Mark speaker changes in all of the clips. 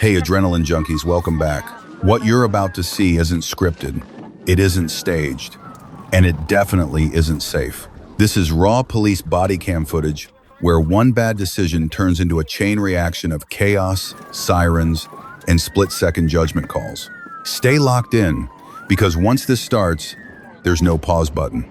Speaker 1: Hey, adrenaline junkies, welcome back. What you're about to see isn't scripted, it isn't staged, and it definitely isn't safe. This is raw police body cam footage where one bad decision turns into a chain reaction of chaos, sirens, and split-second judgment calls. Stay locked in, because once this starts, there's no pause button.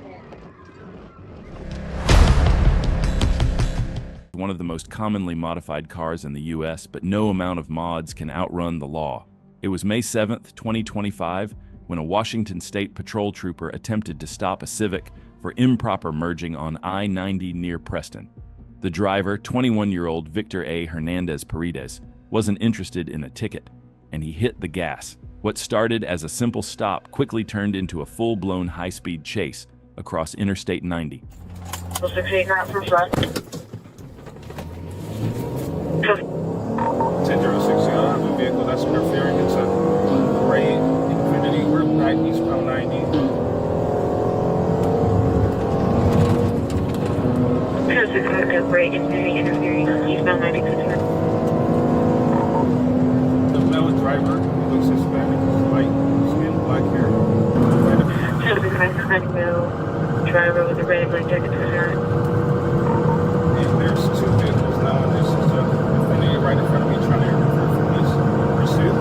Speaker 2: One of the most commonly modified cars in the US, but no amount of mods can outrun the law. It was May 7th, 2025, when a Washington State patrol trooper attempted to stop a Civic for improper merging on I-90 near Preston. The driver, 21-year-old Victor A. Hernandez Paredes, wasn't interested in a ticket, and he hit the gas. What started as a simple stop quickly turned into a full-blown high-speed chase across Interstate 90.
Speaker 3: 68 out from front.
Speaker 4: 10-060, I have a vehicle that's interfering. It's a gray Infinity. We're back eastbound 90.
Speaker 3: 060, gray Infinity interfering eastbound 90.
Speaker 4: The male driver, he looks Hispanic, white skin, black hair.
Speaker 3: 060, male driver with a red and black jacket to the side.
Speaker 4: And there's two vehicles now, and this is a Infinity right in front of me trying to interfere from this pursuit.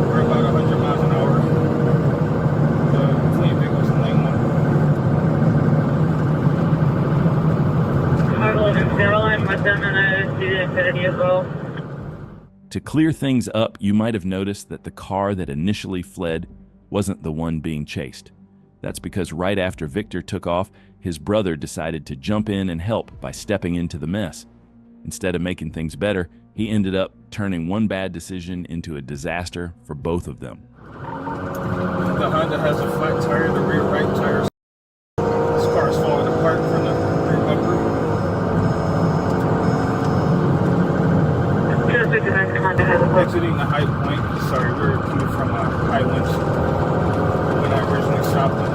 Speaker 4: We're about 100 miles an hour. The clean vehicle's in lane 1.
Speaker 3: I'm with them and I see the Infinity as well.
Speaker 2: To clear things up, you might have noticed that the car that initially fled wasn't the one being chased. That's because right after Victor took off, his brother decided to jump in and help by stepping into the mess. Instead of making things better, he ended up turning one bad decision into a disaster for both of them.
Speaker 4: The Honda has a flat tire, the rear right tire. This car is falling apart from the rear bumper.
Speaker 3: 060, Honda has a
Speaker 4: Exiting the high point. Sorry, we were coming from Highlands when I originally stopped him.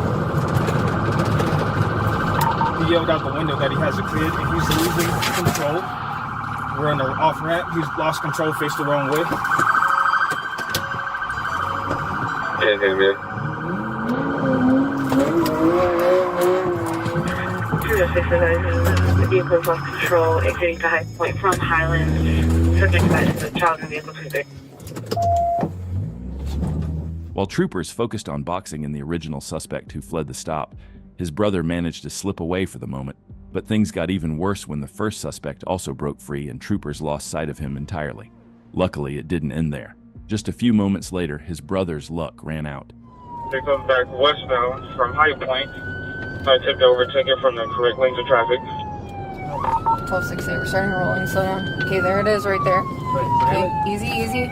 Speaker 4: He yelled out the window that he has a kid and he's losing control. We're on the off ramp. He's lost control, faced the wrong way.
Speaker 5: Can't hear me.
Speaker 3: 060, the vehicle is lost control, exiting to High Point from Highlands. Subject to the child and vehicle today.
Speaker 2: While troopers focused on boxing in the original suspect who fled the stop, his brother managed to slip away for the moment, but things got even worse when the first suspect also broke free and troopers lost sight of him entirely. Luckily, it didn't end there. Just a few moments later, his brother's luck ran out.
Speaker 5: They come back westbound from High Point. I took the overtaker from the correct lanes of traffic.
Speaker 6: 1268, we're starting rolling, slow down. Okay, there it is right there. Okay, easy, easy.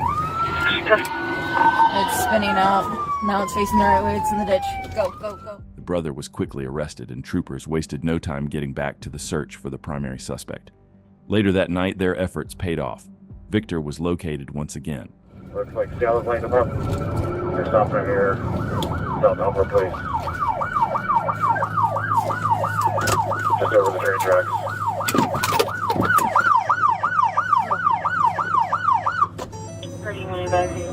Speaker 6: It's spinning out. Now it's facing the right way, it's in the ditch. Go, go, go.
Speaker 2: The brother was quickly arrested and troopers wasted no time getting back to the search for the primary suspect. Later that night, their efforts paid off. Victor was located once again.
Speaker 5: Looks like Dallas Lane Department. They're stopping right here. South Elmore, please. Just over the train tracks.
Speaker 3: Starting one advising.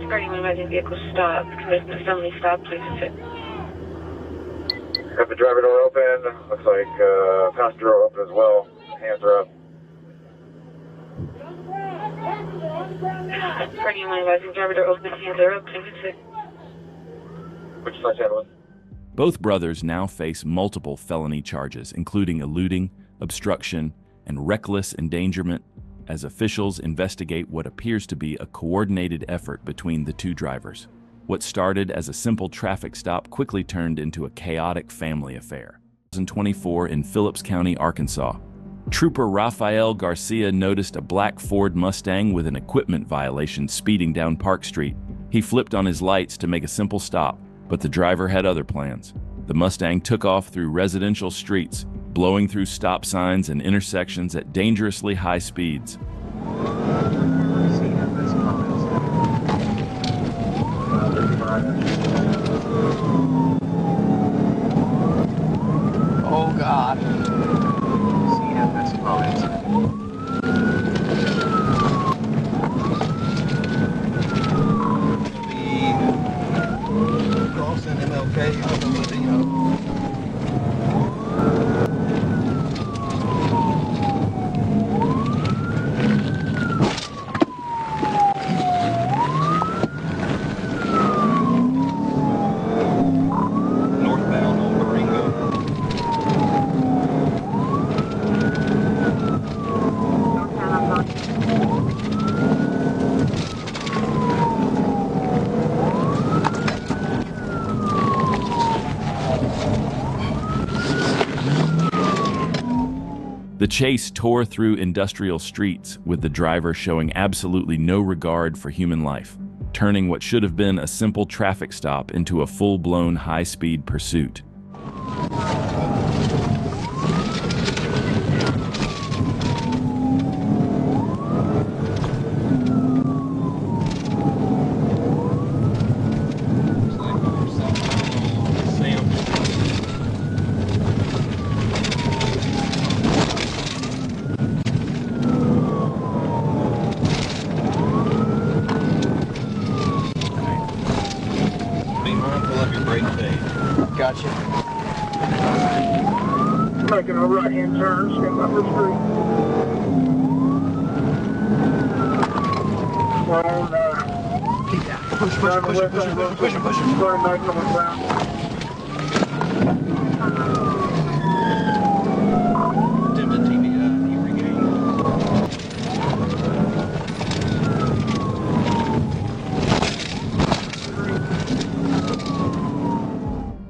Speaker 3: Starting one advising vehicle stop. Commitment suddenly stop, please sit.
Speaker 5: Got the driver door open. Looks like passenger door open as well. Hands are up.
Speaker 3: Starting one advising driver door open, hands are up, please sit.
Speaker 5: Which side channel?
Speaker 2: Both brothers now face multiple felony charges, including eluding, obstruction, and reckless endangerment, as officials investigate what appears to be a coordinated effort between the two drivers. What started as a simple traffic stop quickly turned into a chaotic family affair. 2024 in Phillips County, Arkansas. Trooper Rafael Garcia noticed a black Ford Mustang with an equipment violation speeding down Park Street. He flipped on his lights to make a simple stop, but the driver had other plans. The Mustang took off through residential streets, blowing through stop signs and intersections at dangerously high speeds.
Speaker 7: Oh God. CFS comments.
Speaker 2: The chase tore through industrial streets, with the driver showing absolutely no regard for human life, turning what should have been a simple traffic stop into a full-blown high-speed pursuit.
Speaker 7: Gotcha.
Speaker 5: Making a right-hand turn, step up the street.
Speaker 7: Keep that. Push him.
Speaker 5: Going back northbound.
Speaker 7: Attempted TBI, he regained.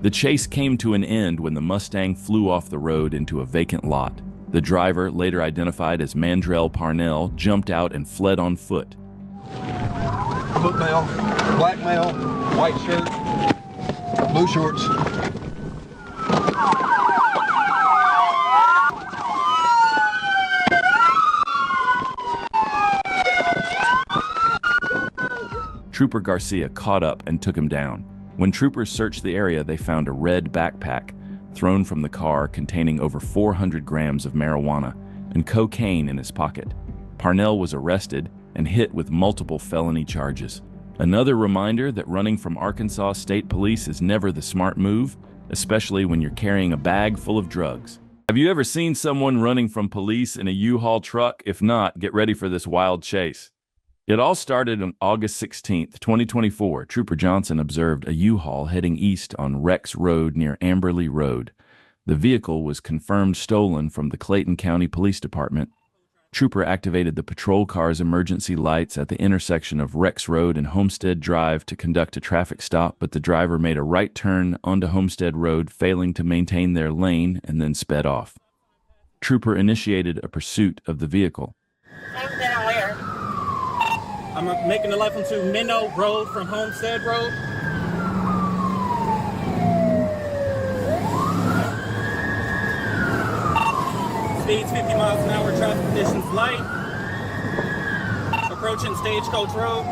Speaker 2: The chase came to an end when the Mustang flew off the road into a vacant lot. The driver, later identified as Mandrell Parnell, jumped out and fled on foot.
Speaker 7: Foot male, black male, white shirt, blue shorts.
Speaker 2: Trooper Garcia caught up and took him down. When troopers searched the area, they found a red backpack thrown from the car containing over 400 grams of marijuana and cocaine in his pocket. Parnell was arrested and hit with multiple felony charges. Another reminder that running from Arkansas State Police is never the smart move, especially when you're carrying a bag full of drugs. Have you ever seen someone running from police in a U-Haul truck? If not, get ready for this wild chase. It all started on August 16, 2024. Trooper Johnson observed a U-Haul heading east on Rex Road near Amberley Road. The vehicle was confirmed stolen from the Clayton County Police Department. Trooper activated the patrol car's emergency lights at the intersection of Rex Road and Homestead Drive to conduct a traffic stop, but the driver made a right turn onto Homestead Road, failing to maintain their lane, and then sped off. Trooper initiated a pursuit of the vehicle.
Speaker 4: I'm making the left onto Minnow Road from Homestead Road. Speeds 50 miles an hour, traffic conditions light. Approaching Stagecoach Road.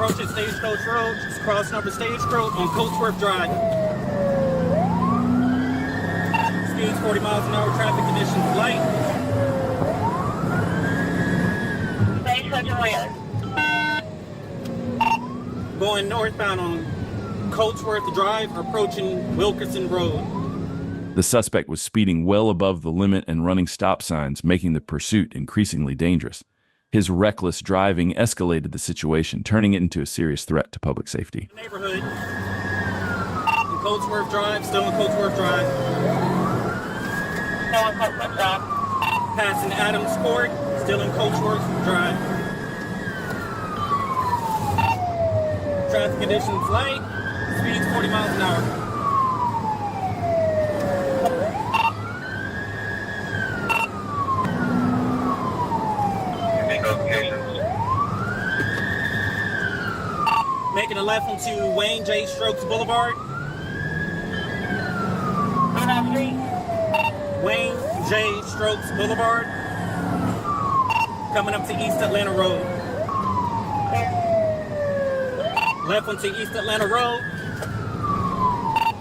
Speaker 4: Approaching Stagecoach Road, just crossing over Stagecoach on Coatsworth Drive. Speeds 40 miles an hour, traffic conditions light. Going northbound on Coatsworth Drive, approaching Wilkerson Road.
Speaker 2: The suspect was speeding well above the limit and running stop signs, making the pursuit increasingly dangerous. His reckless driving escalated the situation, turning it into a serious threat to public safety.
Speaker 4: Neighborhood. On Coatsworth Drive, still on Coatsworth Drive.
Speaker 3: Still on Coatsworth Drive.
Speaker 4: Passing Adams Court, still in Coatsworth Drive. Traffic conditions light, speeds 40 miles an hour. Making a left onto Wayne J. Strokes Boulevard.
Speaker 3: On that street.
Speaker 4: Wayne J. Strokes Boulevard. Coming up to East Atlanta Road. Left onto East Atlanta Road.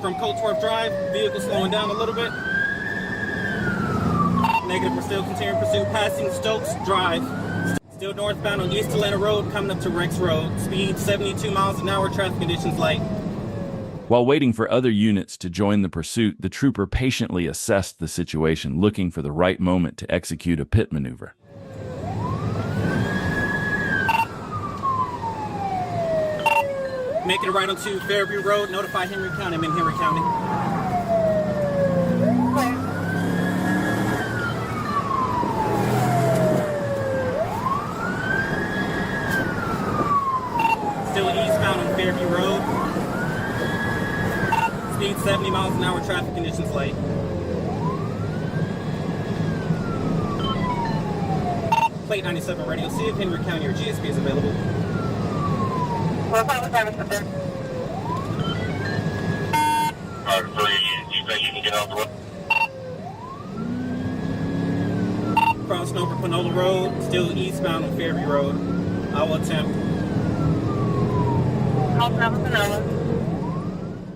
Speaker 4: From Coatsworth Drive, vehicle slowing down a little bit. Negative, we're still continuing pursuit, passing Stokes Drive. Still northbound on East Atlanta Road, coming up to Rex Road. Speed 72 miles an hour, traffic conditions light.
Speaker 2: While waiting for other units to join the pursuit, the trooper patiently assessed the situation, looking for the right moment to execute a pit maneuver.
Speaker 4: Making it right onto Fairview Road, notify Henry County. I'm in Henry County.
Speaker 8: still eastbound on Fairview Road. Speed 70 miles an hour, traffic conditions light. Plate 97 radio, see if Henry County or GSP is available.
Speaker 5: Alright, so you think you can get out the way?
Speaker 8: Crossing over Panola Road, still eastbound on Fairview Road. I will attempt.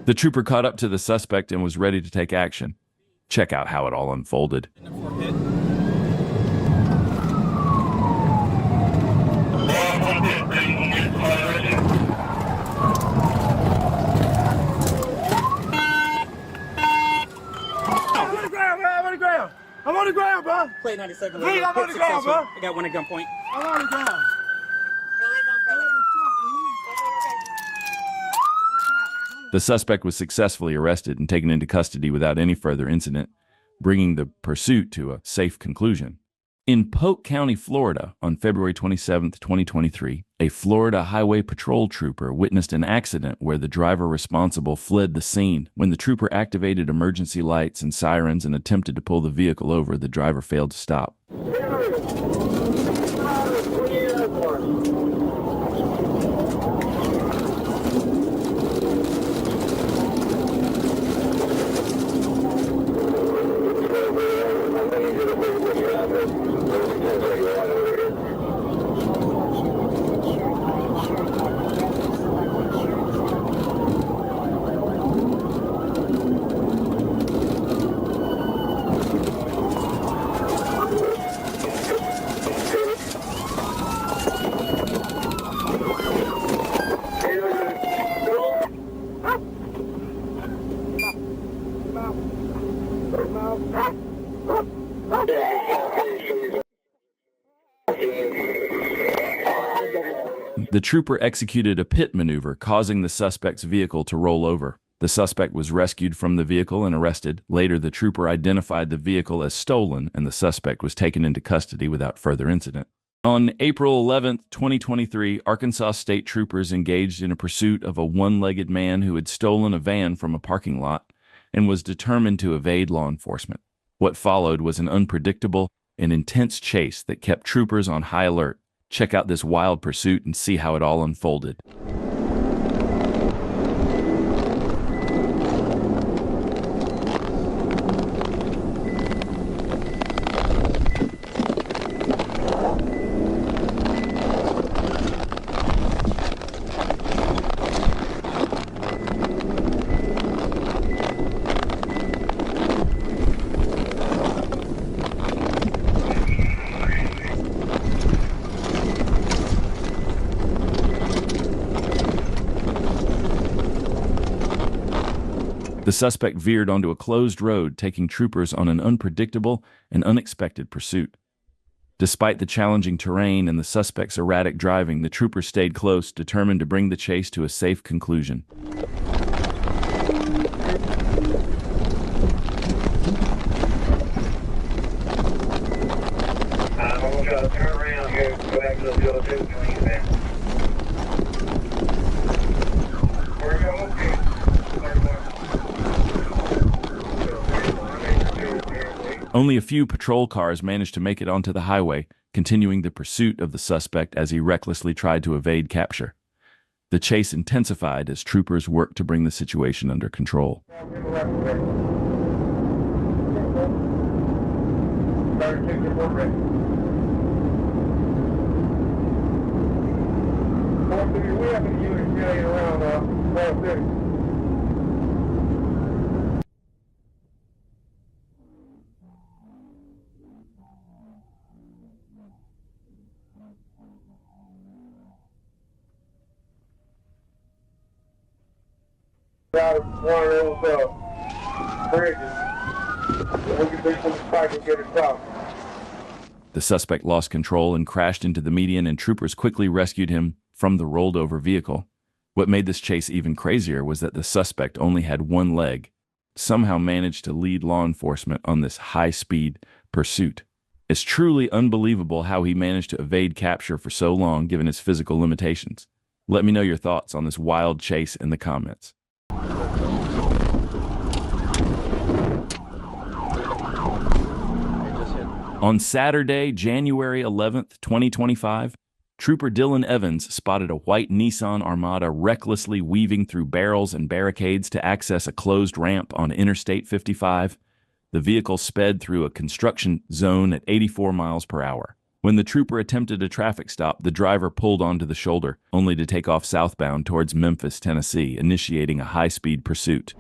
Speaker 2: The trooper caught up to the suspect and was ready to take action. Check out how it all unfolded.
Speaker 8: In the forklift.
Speaker 4: I'm on the ground, bro.
Speaker 8: Plate 97.
Speaker 4: Please, I'm on the ground, bro.
Speaker 8: I got one at gunpoint.
Speaker 4: I'm on the ground.
Speaker 2: The suspect was successfully arrested and taken into custody without any further incident, bringing the pursuit to a safe conclusion. In Polk County, Florida, on February 27, 2023, a Florida Highway Patrol trooper witnessed an accident where the driver responsible fled the scene. When the trooper activated emergency lights and sirens and attempted to pull the vehicle over, the driver failed to stop. The trooper executed a pit maneuver, causing the suspect's vehicle to roll over. The suspect was rescued from the vehicle and arrested. Later, the trooper identified the vehicle as stolen, and the suspect was taken into custody without further incident. On April 11, 2023, Arkansas state troopers engaged in a pursuit of a one-legged man who had stolen a van from a parking lot and was determined to evade law enforcement. What followed was an unpredictable and intense chase that kept troopers on high alert. Check out this wild pursuit and see how it all unfolded. The suspect veered onto a closed road, taking troopers on an unpredictable and unexpected pursuit. Despite the challenging terrain and the suspect's erratic driving, the troopers stayed close, determined to bring the chase to a safe conclusion.
Speaker 5: I'm going to try to turn around here and go back to the field too, please, man. Where are you going?
Speaker 2: Only a few patrol cars managed to make it onto the highway, continuing the pursuit of the suspect as he recklessly tried to evade capture. The chase intensified as troopers worked to bring the situation under control.
Speaker 5: Got one of those bridges. We can do some spike and get it across.
Speaker 2: The suspect lost control and crashed into the median, and troopers quickly rescued him from the rolled-over vehicle. What made this chase even crazier was that the suspect only had one leg, somehow managed to lead law enforcement on this high-speed pursuit. It's truly unbelievable how he managed to evade capture for so long given his physical limitations. Let me know your thoughts on this wild chase in the comments. On Saturday, January 11th, 2025, Trooper Dylan Evans spotted a white Nissan Armada recklessly weaving through barrels and barricades to access a closed ramp on Interstate 55. The vehicle sped through a construction zone at 84 miles per hour. When the trooper attempted a traffic stop, the driver pulled onto the shoulder, only to take off southbound towards Memphis, Tennessee, initiating a high-speed pursuit.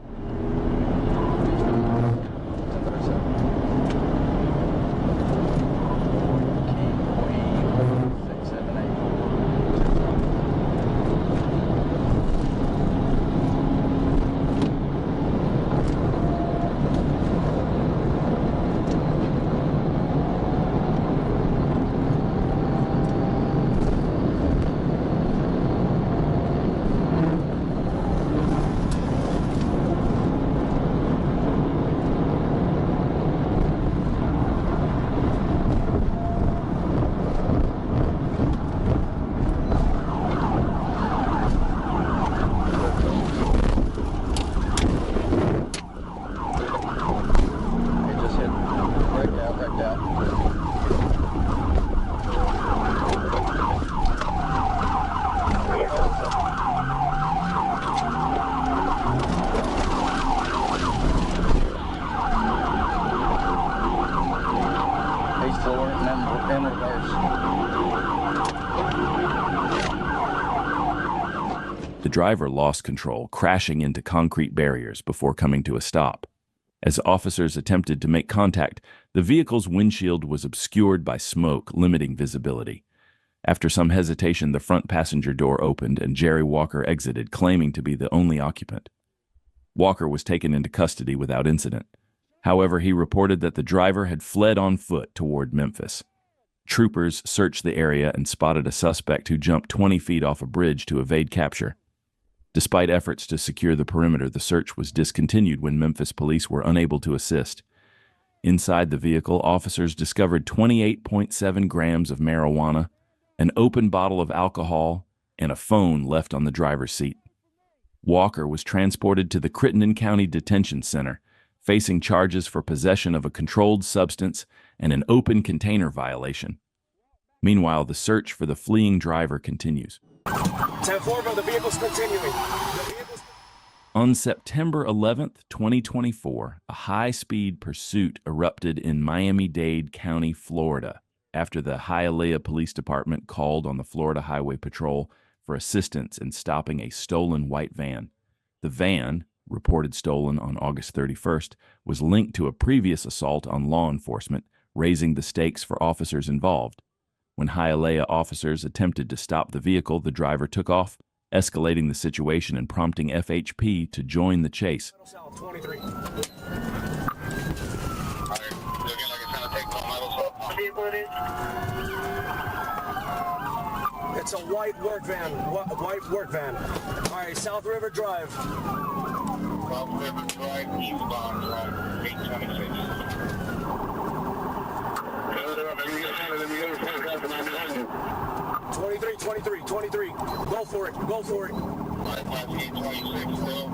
Speaker 2: The driver lost control, crashing into concrete barriers before coming to a stop. As officers attempted to make contact, the vehicle's windshield was obscured by smoke, limiting visibility. After some hesitation, the front passenger door opened and Jerry Walker exited, claiming to be the only occupant. Walker was taken into custody without incident. However, he reported that the driver had fled on foot toward Memphis. Troopers searched the area and spotted a suspect who jumped 20 feet off a bridge to evade capture. Despite efforts to secure the perimeter, the search was discontinued when Memphis police were unable to assist. Inside the vehicle, officers discovered 28.7 grams of marijuana, an open bottle of alcohol, and a phone left on the driver's seat. Walker was transported to the Crittenden County Detention Center, facing charges for possession of a controlled substance and an open container violation. Meanwhile, the search for the fleeing driver continues.
Speaker 9: 10-4, the vehicle's continuing.
Speaker 2: On September 11th, 2024, a high-speed pursuit erupted in Miami-Dade County, Florida, after the Hialeah Police Department called on the Florida Highway Patrol for assistance in stopping a stolen white van. The van, reported stolen on August 31st, was linked to a previous assault on law enforcement, raising the stakes for officers involved. When Hialeah officers attempted to stop the vehicle, the driver took off, escalating the situation and prompting FHP to join the chase.
Speaker 9: 23. It's a white work van. White work van. All right, South River Drive.
Speaker 5: South River Drive, eastbound from 826.
Speaker 9: 23. Go for it.
Speaker 5: Bypass 826 still,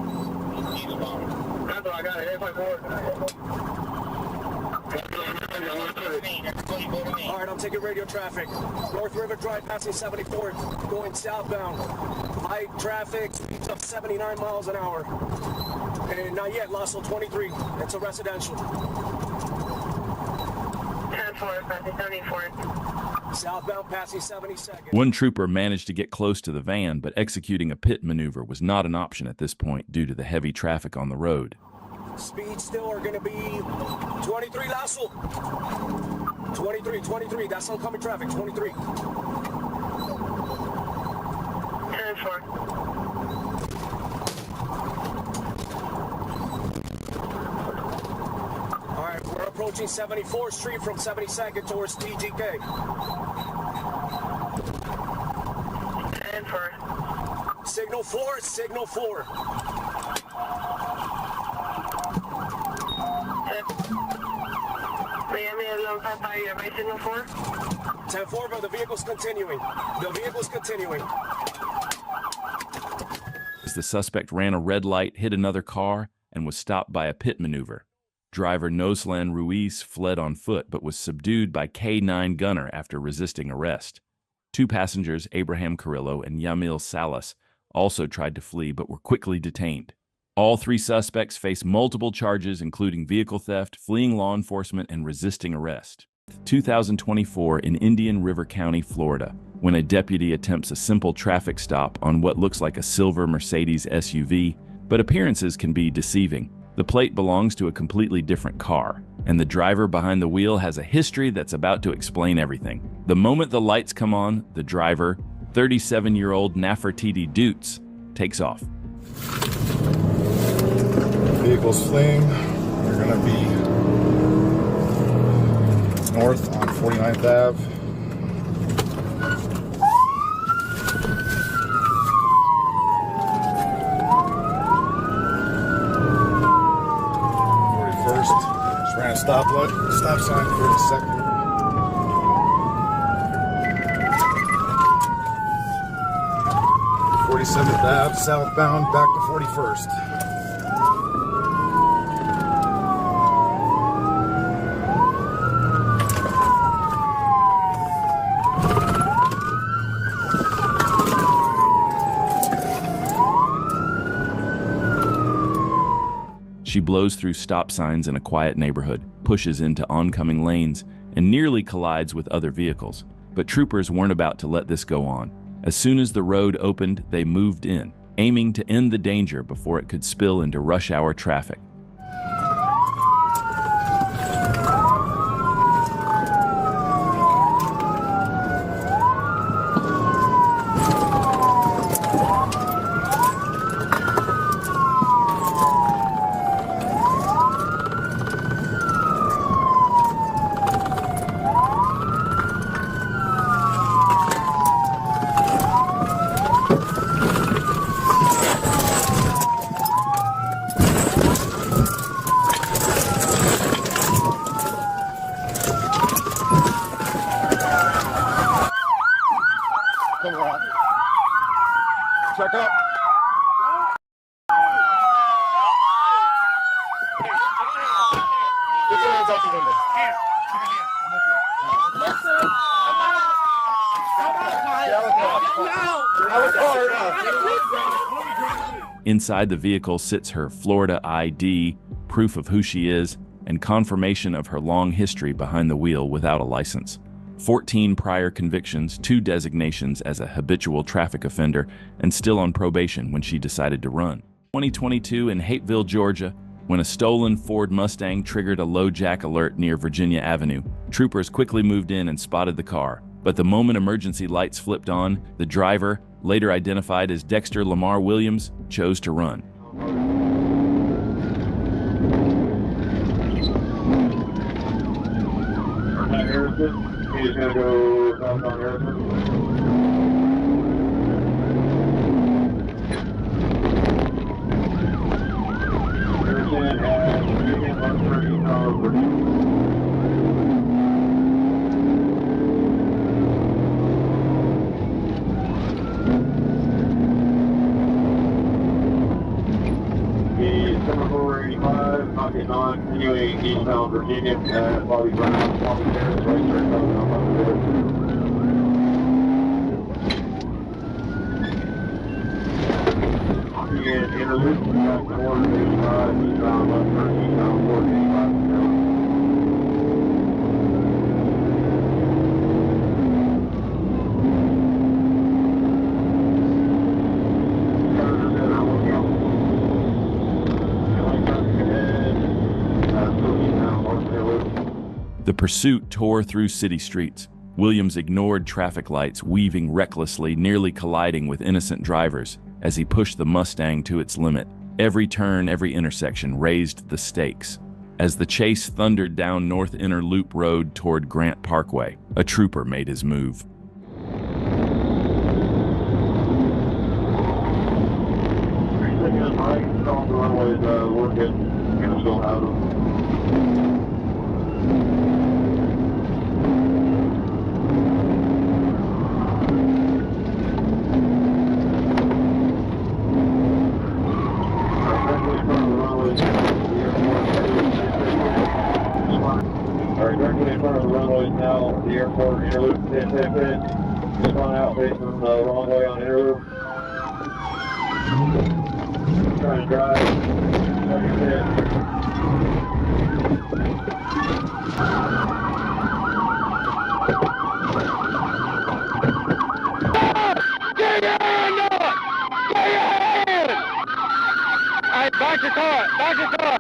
Speaker 5: eastbound. That's what I got, 854.
Speaker 9: All right, I'm taking radio traffic. North River Drive, passing 74th, going southbound. Light traffic, speeds up 79 miles an hour. And not yet, Lasso 23. It's a residential.
Speaker 3: 10-4, passing 74th.
Speaker 9: Southbound, passing 72nd.
Speaker 2: One trooper managed to get close to the van, but executing a pit maneuver was not an option at this point due to the heavy traffic on the road.
Speaker 9: Speeds still are going to be 23, Lasso. 23. That's oncoming traffic, 23.
Speaker 3: 10-4.
Speaker 9: All right, we're approaching 74th Street from 72nd towards TGK.
Speaker 3: 10-4.
Speaker 9: Signal 4.
Speaker 3: Miami, alongside by signal 4.
Speaker 9: 10-4, but the vehicle's continuing.
Speaker 2: the suspect ran a red light, hit another car, and was stopped by a pit maneuver. Driver Noslan Ruiz fled on foot but was subdued by K9 gunner after resisting arrest. 2 passengers, Abraham Carrillo and Yamil Salas, also tried to flee but were quickly detained. All 3 suspects face multiple charges including vehicle theft, fleeing law enforcement, and resisting arrest. 2024 in Indian River County, Florida, when a deputy attempts a simple traffic stop on what looks like a silver Mercedes SUV, but appearances can be deceiving. The plate belongs to a completely different car, and the driver behind the wheel has a history that's about to explain everything. The moment the lights come on, the driver, 37-year-old Nefertiti Dutz, takes off.
Speaker 10: Vehicles fleeing. They're going to be north on 49th Ave. Just ran a stop sign for a second. th Ave, southbound, back to 41st.
Speaker 2: She blows through stop signs in a quiet neighborhood, pushes into oncoming lanes, and nearly collides with other vehicles. But troopers weren't about to let this go on. As soon as the road opened, they moved in, aiming to end the danger before it could spill into rush hour traffic.
Speaker 10: Check up. Get your hands out the window.
Speaker 2: Inside the vehicle sits her Florida ID, proof of who she is, and confirmation of her long history behind the wheel without a license. 14 prior convictions, 2 designations as a habitual traffic offender, and still on probation when she decided to run. 2022 in Hateville, Georgia, when a stolen Ford Mustang triggered a low jack alert near Virginia Avenue, troopers quickly moved in and spotted the car. But the moment emergency lights flipped on, the driver, later identified as Dexter Lamar Williams, chose to run.
Speaker 5: He's going to go south on Harrison. Harrison has Virginia 130 south Virginia. The 7485, knocking on, continuing eastbound Virginia at Bobby Brown, Bobby Harris, right straight coming up on the road. Again, interloop, back to 485, eastbound left turn, eastbound 485.
Speaker 2: The pursuit tore through city streets. Williams ignored traffic lights, weaving recklessly, nearly colliding with innocent drivers as he pushed the Mustang to its limit. Every turn, every intersection raised the stakes. As the chase thundered down North Inner Loop Road toward Grant Parkway, a trooper made his move.
Speaker 5: for interloop 1010. Just on out facing the wrong way on interloop. Trying to drive. Second hit.
Speaker 9: Back your car! Back your car!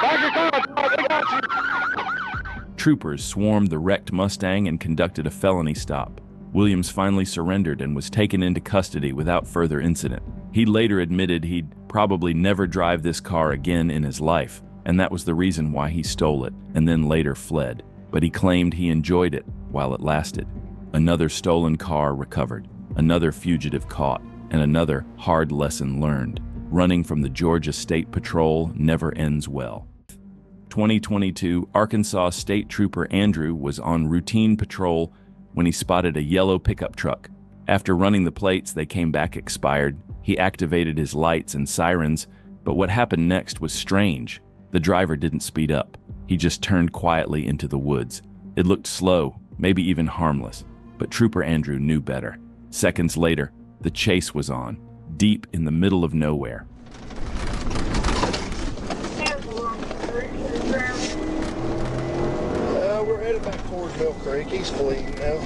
Speaker 9: Back your car! They got you!
Speaker 2: Troopers swarmed the wrecked Mustang and conducted a felony stop. Williams finally surrendered and was taken into custody without further incident. He later admitted he'd probably never drive this car again in his life, and that was the reason why he stole it and then later fled. But he claimed he enjoyed it while it lasted. Another stolen car recovered, another fugitive caught, and another hard lesson learned. Running from the Georgia State Patrol never ends well. 2022, Arkansas State Trooper Andrew was on routine patrol when he spotted a yellow pickup truck. After running the plates, they came back expired. He activated his lights and sirens, but what happened next was strange. The driver didn't speed up. He just turned quietly into the woods. It looked slow, maybe even harmless, but Trooper Andrew knew better. Seconds later, the chase was on, deep in the middle of nowhere.
Speaker 7: We're headed back towards Mill Creek. He's fleeing now.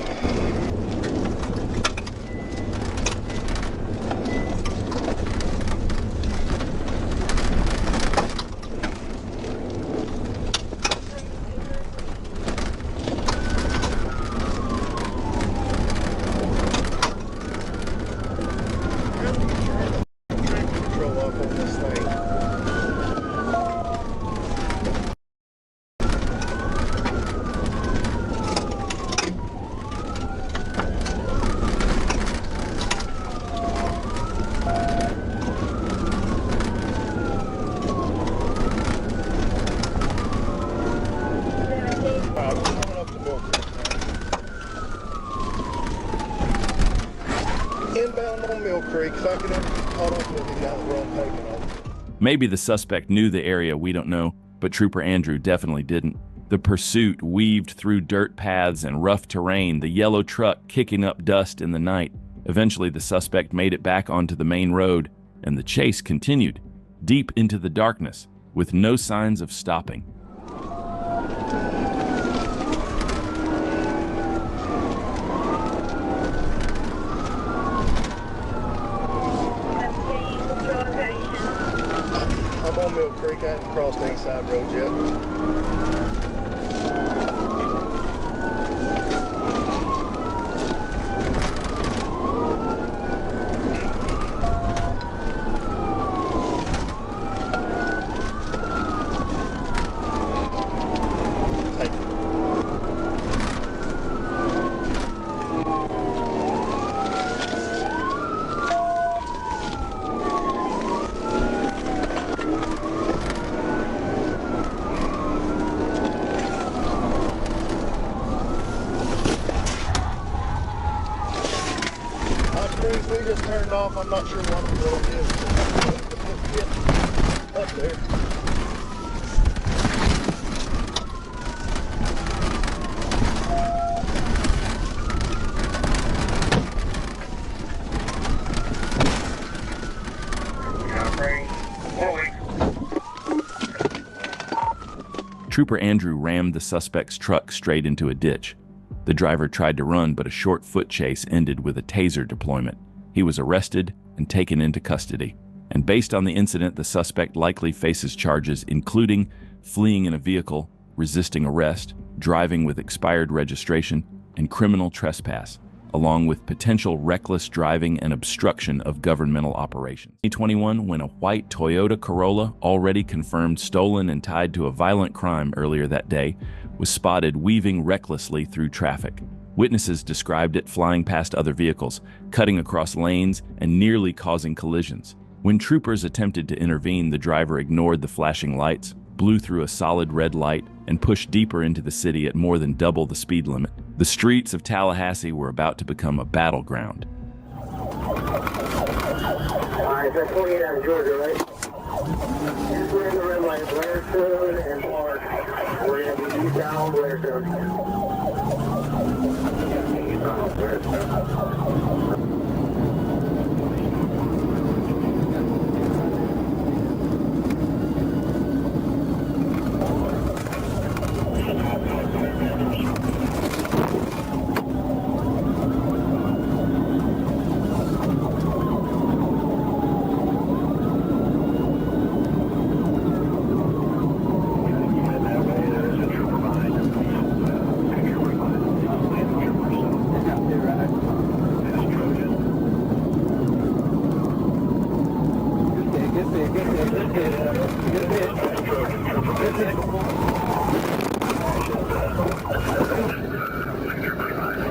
Speaker 7: Inbound on Mill Creek. If I could have caught up with him down the wrong pavement.
Speaker 2: Maybe the suspect knew the area, we don't know, but Trooper Andrew definitely didn't. The pursuit weaved through dirt paths and rough terrain, the yellow truck kicking up dust in the night. Eventually, the suspect made it back onto the main road, and the chase continued, deep into the darkness, with no signs of stopping.
Speaker 7: I'm on Mill Creek. I haven't crossed any side roads yet. We just turned off. I'm not sure what the road is. Up there.
Speaker 2: Trooper Andrew rammed the suspect's truck straight into a ditch. The driver tried to run, but a short foot chase ended with a taser deployment. He was arrested and taken into custody. And based on the incident, the suspect likely faces charges including fleeing in a vehicle, resisting arrest, driving with expired registration, and criminal trespass, along with potential reckless driving and obstruction of governmental operations. 2021, when a white Toyota Corolla, already confirmed stolen and tied to a violent crime earlier that day, was spotted weaving recklessly through traffic. Witnesses described it flying past other vehicles, cutting across lanes, and nearly causing collisions. When troopers attempted to intervene, the driver ignored the flashing lights, blew through a solid red light, and pushed deeper into the city at more than double the speed limit. The streets of Tallahassee were about to become a battleground.
Speaker 5: Alright, that's 28 out of Georgia, right? We're in the red light, Blairstone and Clark. We're going to be eastbound Blairstone.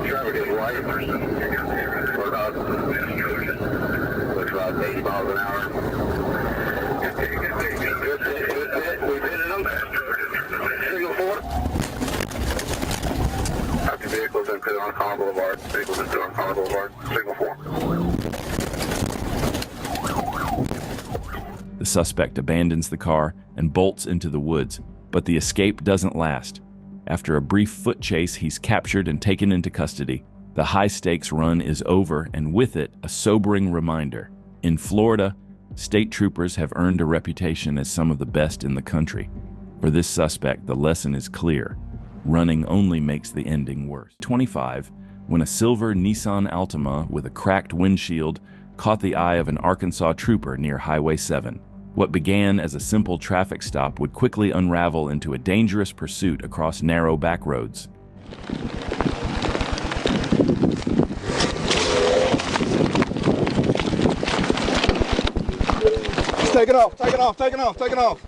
Speaker 5: Traffic is light. We're about 80 miles an hour. Good hit. We've hit them. Single 4. After vehicles in Connor Boulevard. Vehicles in Connor Boulevard. Single 4.
Speaker 2: The suspect abandons the car and bolts into the woods, but the escape doesn't last. After a brief foot chase, he's captured and taken into custody. The high-stakes run is over, and with it, a sobering reminder. In Florida, state troopers have earned a reputation as some of the best in the country. For this suspect, the lesson is clear. Running only makes the ending worse. 25, when a silver Nissan Altima with a cracked windshield caught the eye of an Arkansas trooper near Highway 7. What began as a simple traffic stop would quickly unravel into a dangerous pursuit across narrow back roads.
Speaker 7: Take it off, take it off, take it off, take it off.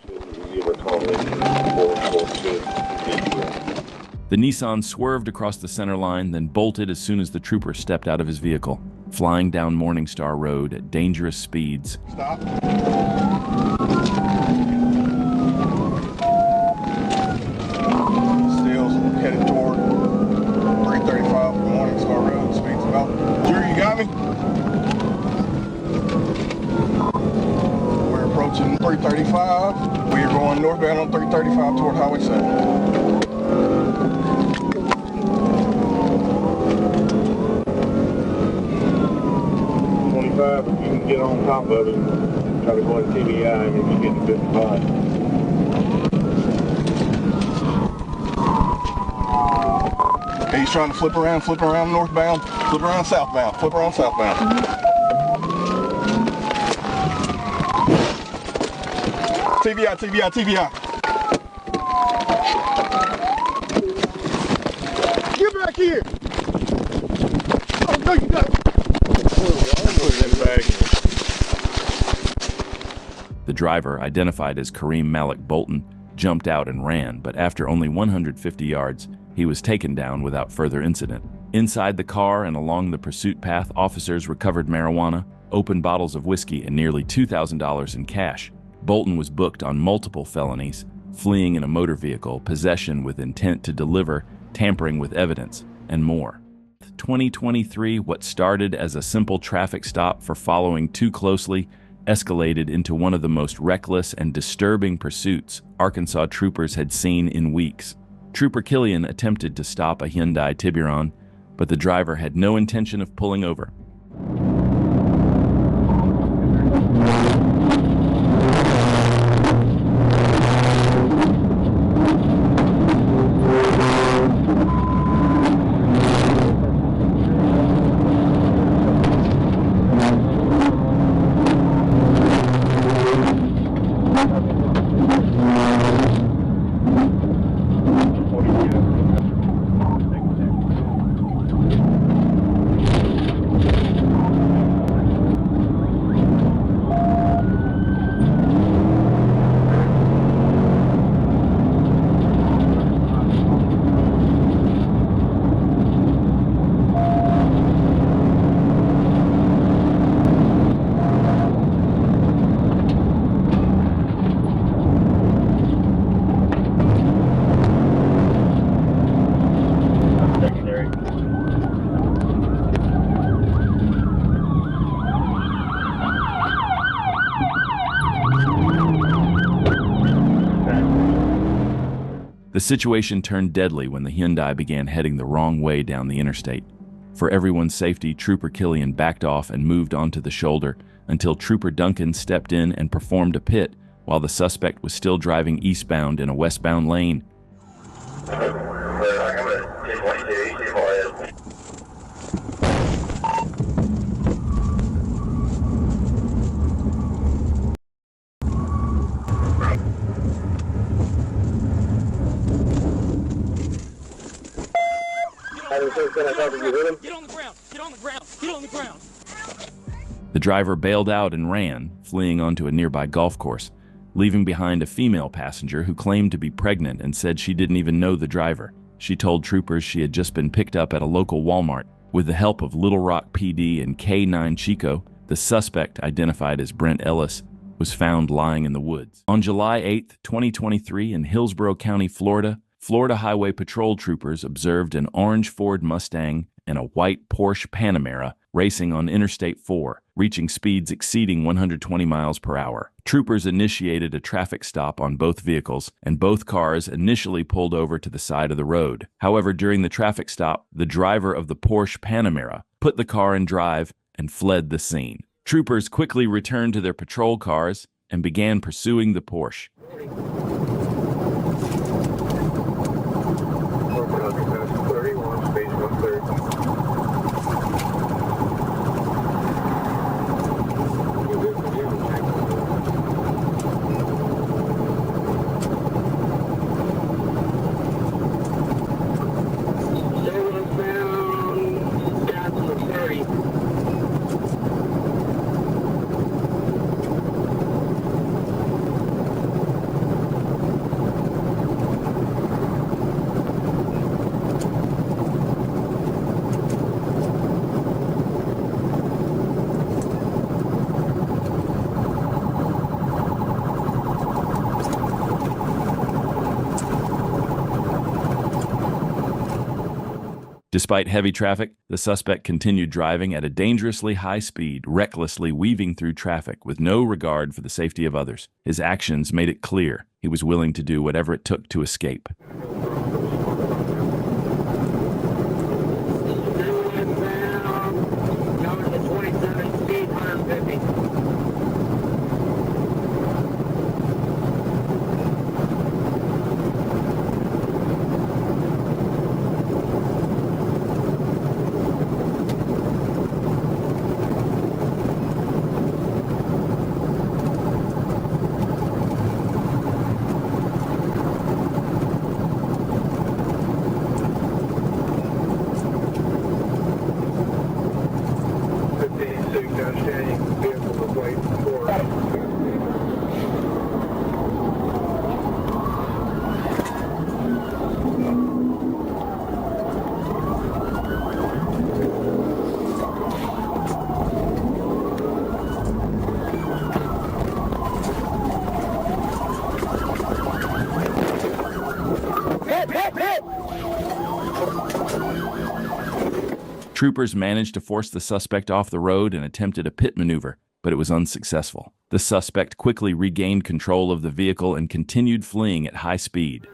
Speaker 2: The Nissan swerved across the center line, then bolted as soon as the trooper stepped out of his vehicle, flying down Morningstar Road at dangerous speeds.
Speaker 7: Stop. Still headed toward 335 Morningstar Road. Speeds about. Jerry, you got me? We're approaching 335. We are going northbound on 335 toward Highway 7.
Speaker 5: If you can get on top of it, try to go in TBI and if you get to 55.
Speaker 7: He's trying to flip around northbound, flip around southbound, flip around southbound. TBI, TBI, TBI. Get back here! Oh, no, you got it.
Speaker 2: The driver, identified as Kareem Malik Bolton, jumped out and ran, but after only 150 yards, he was taken down without further incident. Inside the car and along the pursuit path, officers recovered marijuana, open bottles of whiskey, and nearly $2,000 in cash. Bolton was booked on multiple felonies: fleeing in a motor vehicle, possession with intent to deliver, tampering with evidence, and more. 2023, what started as a simple traffic stop for following too closely escalated into one of the most reckless and disturbing pursuits Arkansas troopers had seen in weeks. Trooper Killian attempted to stop a Hyundai Tiburon, but the driver had no intention of pulling over. The situation turned deadly when the Hyundai began heading the wrong way down the interstate. For everyone's safety, Trooper Killian backed off and moved onto the shoulder until Trooper Duncan stepped in and performed a pit while the suspect was still driving eastbound in a westbound lane.
Speaker 9: Get on the ground! Get on the ground! Get on the ground!
Speaker 2: The driver bailed out and ran, fleeing onto a nearby golf course, leaving behind a female passenger who claimed to be pregnant and said she didn't even know the driver. She told troopers she had just been picked up at a local Walmart. With the help of Little Rock PD and K9 Chico, the suspect, identified as Brent Ellis, was found lying in the woods. On July 8, 2023, in Hillsborough County, Florida, Florida Highway Patrol troopers observed an orange Ford Mustang and a white Porsche Panamera racing on Interstate 4, reaching speeds exceeding 120 miles per hour. Troopers initiated a traffic stop on both vehicles, and both cars initially pulled over to the side of the road. However, during the traffic stop, the driver of the Porsche Panamera put the car in drive and fled the scene. Troopers quickly returned to their patrol cars and began pursuing the Porsche. Despite heavy traffic, the suspect continued driving at a dangerously high speed, recklessly weaving through traffic with no regard for the safety of others. His actions made it clear he was willing to do whatever it took to escape. Troopers managed to force the suspect off the road and attempted a pit maneuver, but it was unsuccessful. The suspect quickly regained control of the vehicle and continued fleeing at high speed.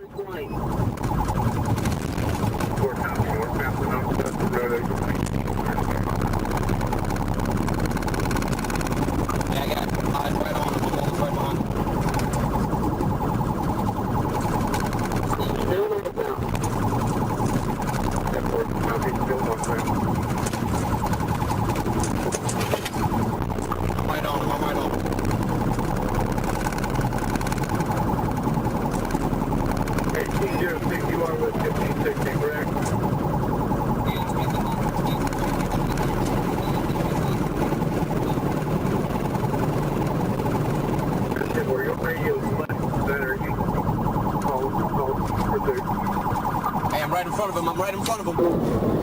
Speaker 9: Hey, I'm right in front of him. I'm right in front of him.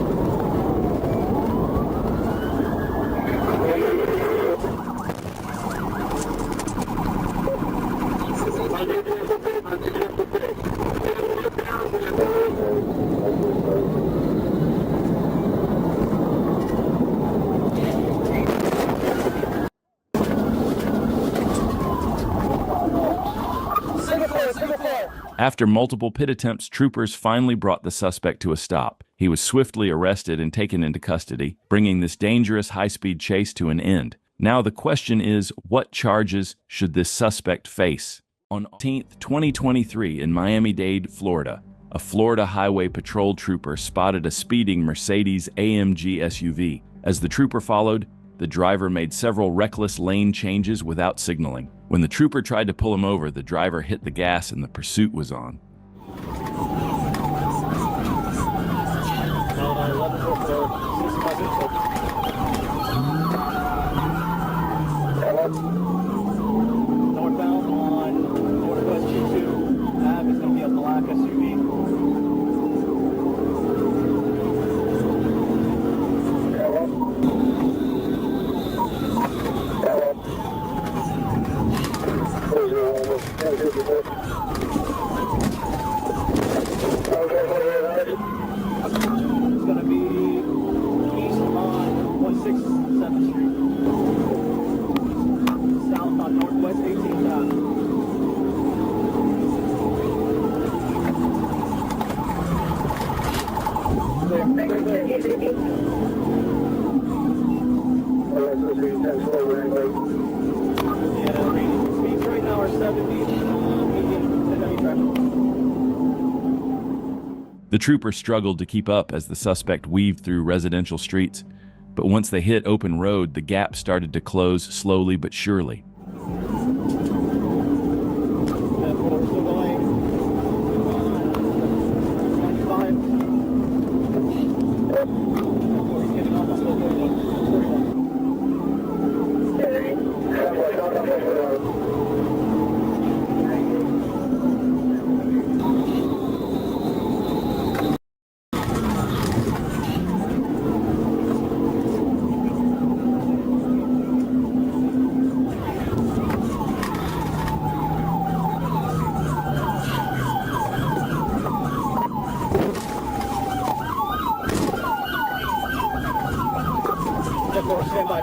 Speaker 9: Singapore.
Speaker 2: After multiple pit attempts, troopers finally brought the suspect to a stop. He was swiftly arrested and taken into custody, bringing this dangerous high-speed chase to an end. Now the question is, what charges should this suspect face? On 18th, 2023, in Miami-Dade, Florida, a Florida Highway Patrol trooper spotted a speeding Mercedes AMG SUV. As the trooper followed, the driver made several reckless lane changes without signaling. When the trooper tried to pull him over, the driver hit the gas and the pursuit was on.
Speaker 9: Northbound on Northwest 22 Ave is going to be a black SUV. It's going to be east on 167th Street. South on Northwest 18th Ave. Speeds right now are 70, medium traffic.
Speaker 2: The trooper struggled to keep up as the suspect weaved through residential streets, but once they hit open road, the gap started to close slowly but surely.
Speaker 9: Stand by.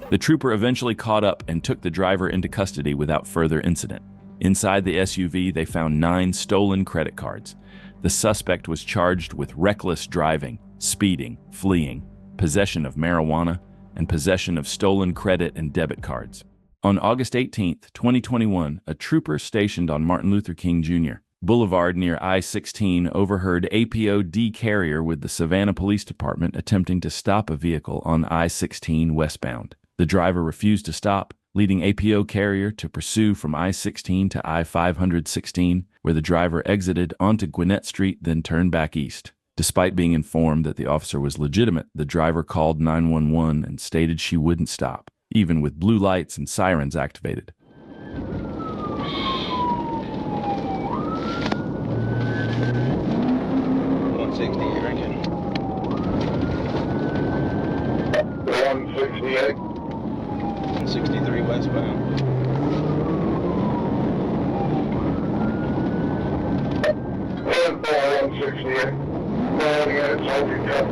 Speaker 2: The trooper eventually caught up and took the driver into custody without further incident. Inside the SUV, they found 9 stolen credit cards. The suspect was charged with reckless driving, speeding, fleeing, possession of marijuana, and possession of stolen credit and debit cards. On August 18, 2021, a trooper stationed on Martin Luther King Jr. Boulevard near I-16 overheard APOD carrier with the Savannah Police Department attempting to stop a vehicle on I-16 westbound. The driver refused to stop, leading APO carrier to pursue from I-16 to I-516, where the driver exited onto Gwinnett Street, then turned back east. Despite being informed that the officer was legitimate, the driver called 911 and stated she wouldn't stop, even with blue lights and sirens activated.
Speaker 5: Drinking. 168. 163 westbound. 168. Well, yeah, it's holding up.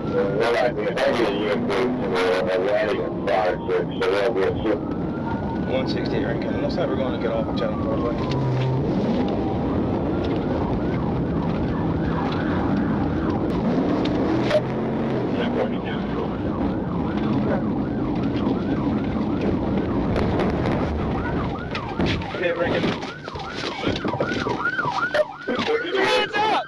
Speaker 5: Well, I think you can go to a rally at 5-6, so that'll be a super. 168 Rankin. Looks like we're going to get off of Channel 4. Okay, Rankin. Hands up!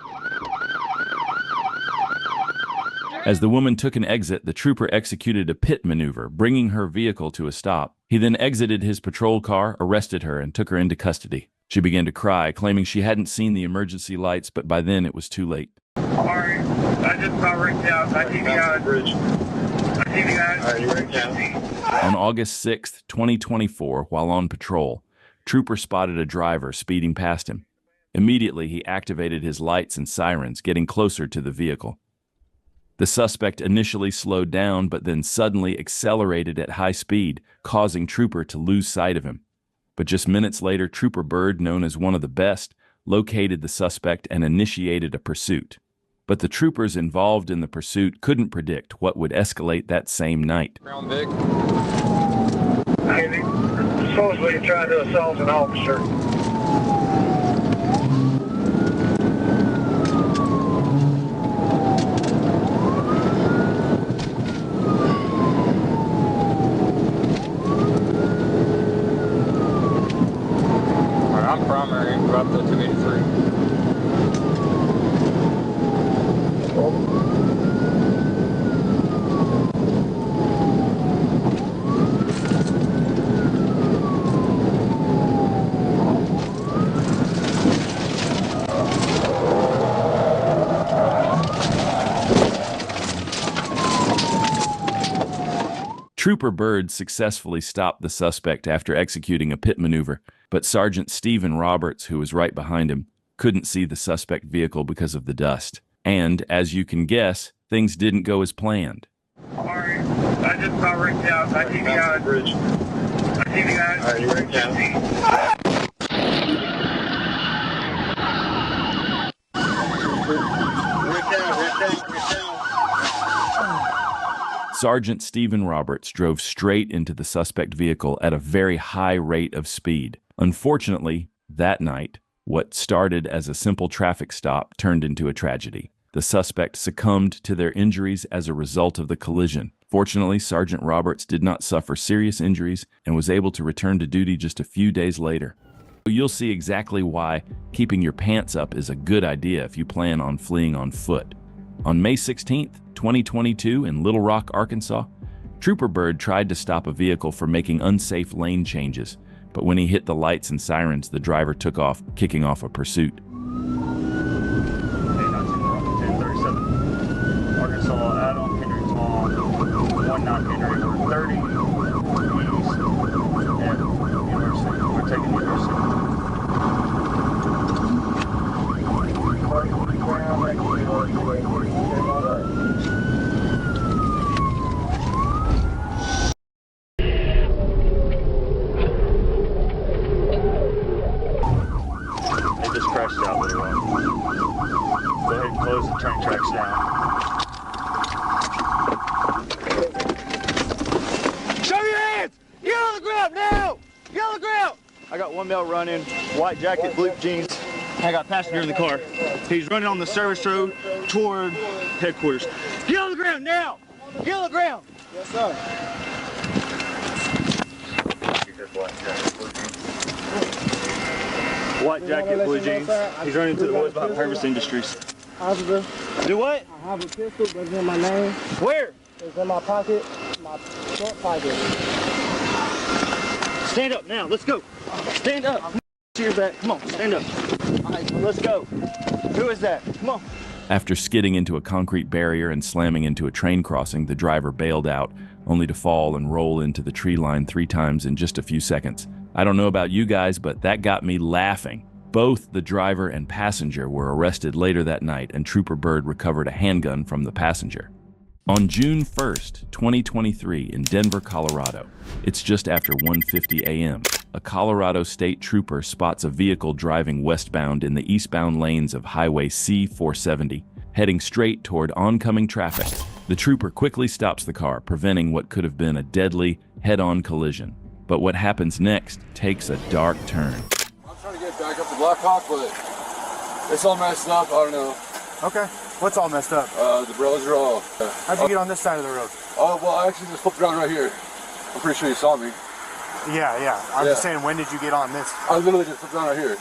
Speaker 2: As the woman took an exit, the trooper executed a pit maneuver, bringing her vehicle to a stop. He then exited his patrol car, arrested her, and took her into custody. She began to cry, claiming she hadn't seen the emergency lights, but by then it was too late.
Speaker 5: Alright, I just about rigged out. I give you guys. I give you guys. Alright, you rigged out.
Speaker 2: On August 6, 2024, while on patrol, trooper spotted a driver speeding past him. Immediately, he activated his lights and sirens, getting closer to the vehicle. The suspect initially slowed down, but then suddenly accelerated at high speed, causing trooper to lose sight of him. But just minutes later, Trooper Bird, known as one of the best, located the suspect and initiated a pursuit. But the troopers involved in the pursuit couldn't predict what would escalate that same night.
Speaker 5: Brown Vic.
Speaker 11: Supposedly trying to assault an officer.
Speaker 5: I'm primary, we're up to 283.
Speaker 2: Trooper Bird successfully stopped the suspect after executing a pit maneuver, but Sergeant Stephen Roberts, who was right behind him, couldn't see the suspect vehicle because of the dust. And, as you can guess, things didn't go as planned.
Speaker 11: Alright, I just about rigged out. I see the guys. I see the guys. Alright, you rigged out.
Speaker 2: Sergeant Stephen Roberts drove straight into the suspect vehicle at a very high rate of speed. Unfortunately, that night, what started as a simple traffic stop turned into a tragedy. The suspect succumbed to their injuries as a result of the collision. Fortunately, Sergeant Roberts did not suffer serious injuries and was able to return to duty just a few days later. You'll see exactly why keeping your pants up is a good idea if you plan on fleeing on foot. On May 16th, 2022, in Little Rock, Arkansas, Trooper Bird tried to stop a vehicle for making unsafe lane changes, but when he hit the lights and sirens, the driver took off, kicking off a pursuit.
Speaker 12: 1037. Arkansas, Adam, Henry, Tom, 19 Henry, 30, east, and University. We're taking University. Close the train tracks down. Show your hands! Get on the ground now! Get on the ground! I got one male running, white jacket, blue jeans. I got a passenger in the car. He's running on the service road toward headquarters. Get on the ground now! Get on the ground! Yes, sir. White jacket, blue jeans. He's running to the woods behind Purvis Industries. Do what?
Speaker 13: I have a pistol, but it's in my name.
Speaker 12: Where?
Speaker 13: It's in my pocket, my front pocket.
Speaker 12: Stand up now, let's go. Stand up. To your back. Come on, stand up. All right, let's go. Who is that? Come on.
Speaker 2: After skidding into a concrete barrier and slamming into a train crossing, the driver bailed out, only to fall and roll into the tree line 3 times in just a few seconds. I don't know about you guys, but that got me laughing. Both the driver and passenger were arrested later that night, and Trooper Bird recovered a handgun from the passenger. On June 1st, 2023, in Denver, Colorado, it's just after 1:50 a.m., a Colorado state trooper spots a vehicle driving westbound in the eastbound lanes of Highway C-470, heading straight toward oncoming traffic. The trooper quickly stops the car, preventing what could have been a deadly, head-on collision. But what happens next takes a dark turn.
Speaker 14: I'm trying to get back up to Blackhawk, but it's all messed up. I don't know.
Speaker 10: Okay. What's all messed up?
Speaker 14: The roads are all...
Speaker 10: How'd you get on this side of the road?
Speaker 14: Oh, well, I actually just flipped around right here. I'm pretty sure you saw me.
Speaker 10: Yeah. I'm just saying, when did you get on this?
Speaker 14: I literally just flipped around right here.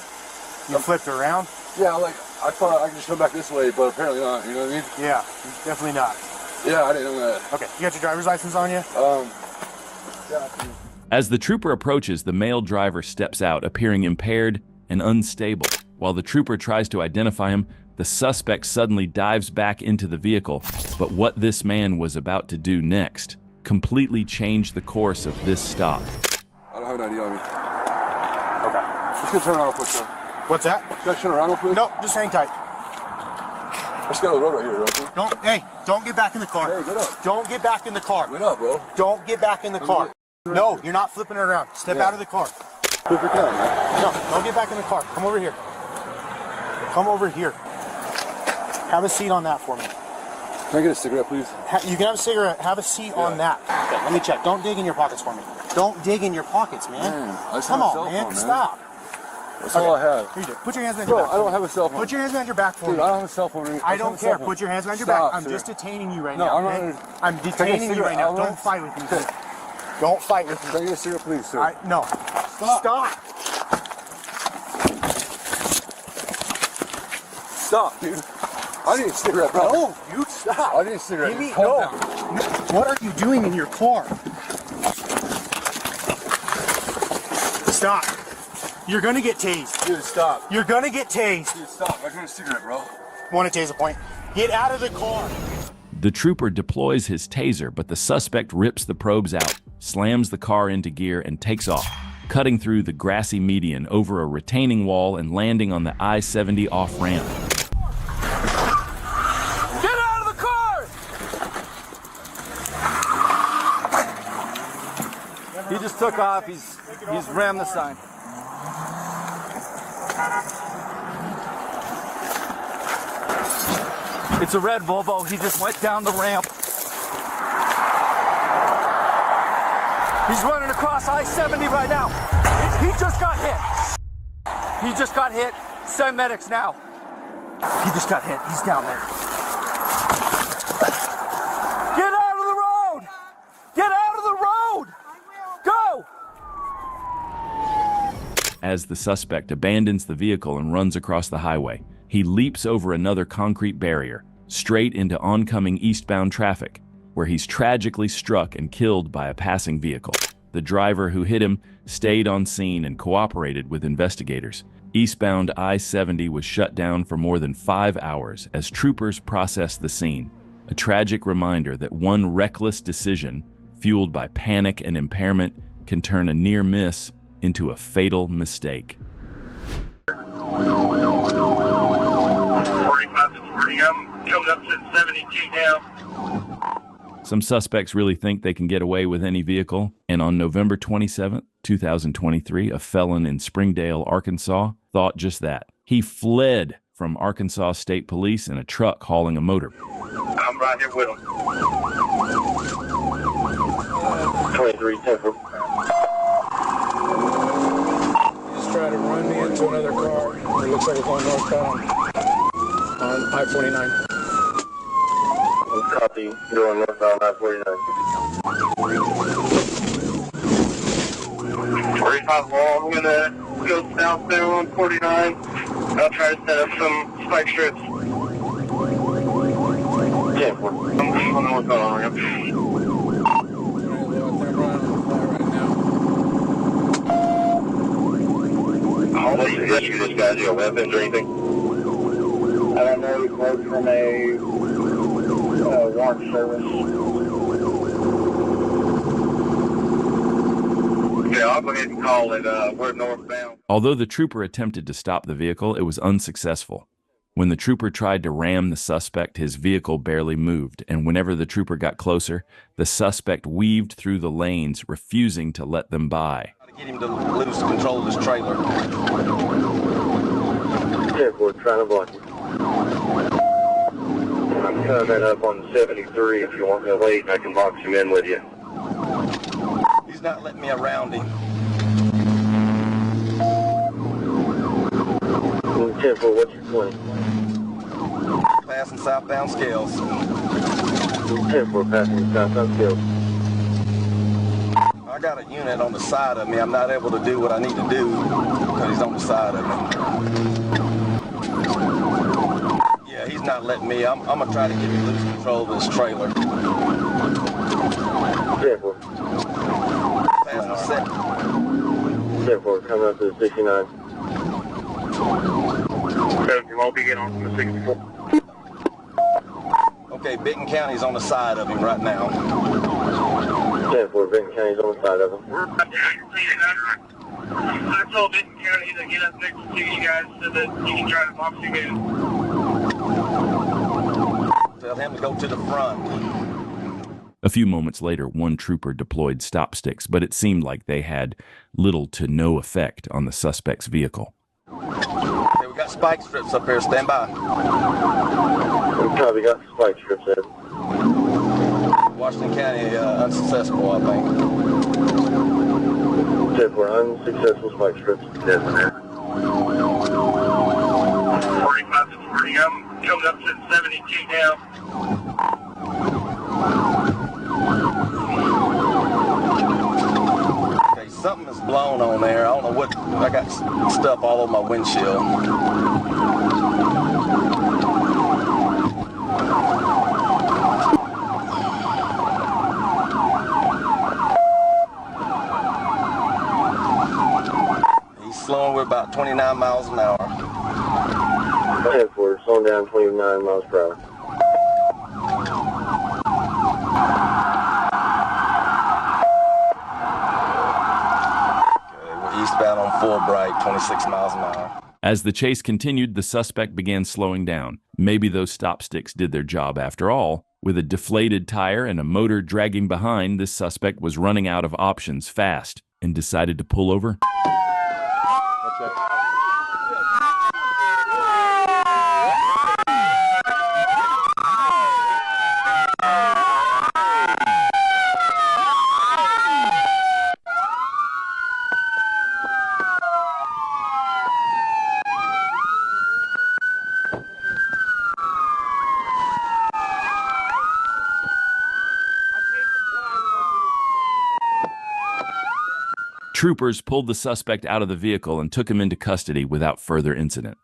Speaker 10: You flipped around?
Speaker 14: Yeah, like, I thought I could just come back this way, but apparently not, you know what I mean?
Speaker 10: Yeah, definitely not.
Speaker 14: Yeah, I didn't know that.
Speaker 10: Okay, you got your driver's license on you?
Speaker 14: Yeah.
Speaker 2: As the trooper approaches, the male driver steps out, appearing impaired and unstable. While the trooper tries to identify him, the suspect suddenly dives back into the vehicle. But what this man was about to do next completely changed the course of this stop.
Speaker 14: I don't have an ID on me.
Speaker 10: Okay.
Speaker 14: Let's go turn around real quick, though.
Speaker 10: What's that?
Speaker 14: Can I turn around real quick?
Speaker 10: No, just hang tight.
Speaker 14: Let's go to the road right here, bro.
Speaker 10: Don't get back in the car.
Speaker 14: Hey, get up.
Speaker 10: Don't get back in the car.
Speaker 14: Get up, bro.
Speaker 10: Don't get back in the car. No, you're not flipping it around. Step out of the car. Clifford County, man.
Speaker 15: No, don't get back in the car. Come over here. Come over here. Have a seat on that for me.
Speaker 14: Can I get a cigarette, please?
Speaker 15: You can have a cigarette. Have a seat on that. Okay, let me check. Don't dig in your pockets for me. Don't dig in your pockets, man. Come on, man. Stop.
Speaker 14: That's all I have.
Speaker 15: Here you go. Put your hands behind your back.
Speaker 14: I don't have a cell phone.
Speaker 15: Put your hands behind your back for me.
Speaker 14: Dude, I don't have a cell phone.
Speaker 15: I don't care. Put your hands behind your back. I'm just detaining you right now.
Speaker 14: Okay?
Speaker 15: I'm detaining you right now. Don't fight with me. Don't fight with me.
Speaker 14: Can I get a cigarette, please, sir?
Speaker 15: No. Stop.
Speaker 14: Stop, dude. I need a cigarette, bro.
Speaker 15: No, dude, stop.
Speaker 14: I need a cigarette.
Speaker 15: Give me, no. What are you doing in your car? Stop. You're gonna get tased.
Speaker 14: Dude, stop.
Speaker 15: You're gonna get tased.
Speaker 14: Dude, stop. I got a cigarette, bro.
Speaker 15: Want a taser point? Get out of the car.
Speaker 2: The trooper deploys his taser, but the suspect rips the probes out, slams the car into gear, and takes off, cutting through the grassy median over a retaining wall and landing on the I-70 off-ramp.
Speaker 12: Get out of the car! He just took off. He's rammed the sign. It's a red Volvo. He just went down the ramp. He's running across I-70 right now. He just got hit. He just got hit. Send medics now. He just got hit. He's down there. Get out of the road! Get out of the road! Go!
Speaker 2: As the suspect abandons the vehicle and runs across the highway, he leaps over another concrete barrier, straight into oncoming eastbound traffic, where he's tragically struck and killed by a passing vehicle. The driver who hit him stayed on scene and cooperated with investigators. Eastbound I-70 was shut down for more than 5 hours as troopers processed the scene, a tragic reminder that one reckless decision, fueled by panic and impairment, can turn a near miss into a fatal mistake.
Speaker 11: 45 to 40, I'm coming up to 72 now.
Speaker 2: Some suspects really think they can get away with any vehicle, and on November 27, 2023, a felon in Springdale, Arkansas, thought just that. He fled from Arkansas State Police in a truck hauling a motor.
Speaker 11: I'm right here with him. 23 Temple.
Speaker 4: Just try to run me into another car. It looks like it's going northbound on I-49.
Speaker 11: Copy, going northbound I-49. 45 wall, I'm gonna go southbound on 49. I'll try to set up some spike strips. Yeah, I'm on northbound on ramp. I'll let you rescue this guy. Do you have weapons or anything?
Speaker 5: I don't know, he's close from a warrant service.
Speaker 11: Yeah, I'll go ahead and call it. We're northbound.
Speaker 2: Although the trooper attempted to stop the vehicle, it was unsuccessful. When the trooper tried to ram the suspect, his vehicle barely moved, and whenever the trooper got closer, the suspect weaved through the lanes, refusing to let them by.
Speaker 12: Get him to lose control of his trailer.
Speaker 11: Yeah, we're trying to block you. I'm coming up on 73. If you want me late, I can box him in with you.
Speaker 12: He's not letting me around him.
Speaker 11: 10-4, what's your point?
Speaker 12: Passing southbound scales.
Speaker 11: 10-4, passing southbound scales.
Speaker 12: I got a unit on the side of me. I'm not able to do what I need to do because he's on the side of me. Yeah, he's not letting me. I'm going to try to get him loose control of this trailer.
Speaker 11: 10-4.
Speaker 12: Passing
Speaker 11: 10-4, coming up to the 69. You won't be getting on from the 64.
Speaker 12: Okay, Benton County's on the side of him right now.
Speaker 11: 10-4, Benton County's on the side of him.
Speaker 16: I told Benton County to get up next to you guys so that you can try to box him in.
Speaker 12: Tell him to go to the front.
Speaker 2: A few moments later, one trooper deployed stop sticks, but it seemed like they had little to no effect on the suspect's vehicle.
Speaker 12: Okay, we got spike strips up here. Stand by.
Speaker 5: We probably got spike strips in.
Speaker 12: Washington County, unsuccessful, I think.
Speaker 5: Check for unsuccessful spike strips. Yes, man.
Speaker 16: 45 to 40, I'm coming up to 72 now.
Speaker 12: Okay, something is blown on there. I don't know what. I got stuff all over my windshield. He's slowing with about 29 miles an hour.
Speaker 5: Go ahead for it. Slowing down 29 miles per hour.
Speaker 12: Eastbound on Fulbright, 26 miles an hour.
Speaker 2: As the chase continued, the suspect began slowing down. Maybe those stop sticks did their job after all. With a deflated tire and a motor dragging behind, this suspect was running out of options fast and decided to pull over. Troopers pulled the suspect out of the vehicle and took him into custody without further incident.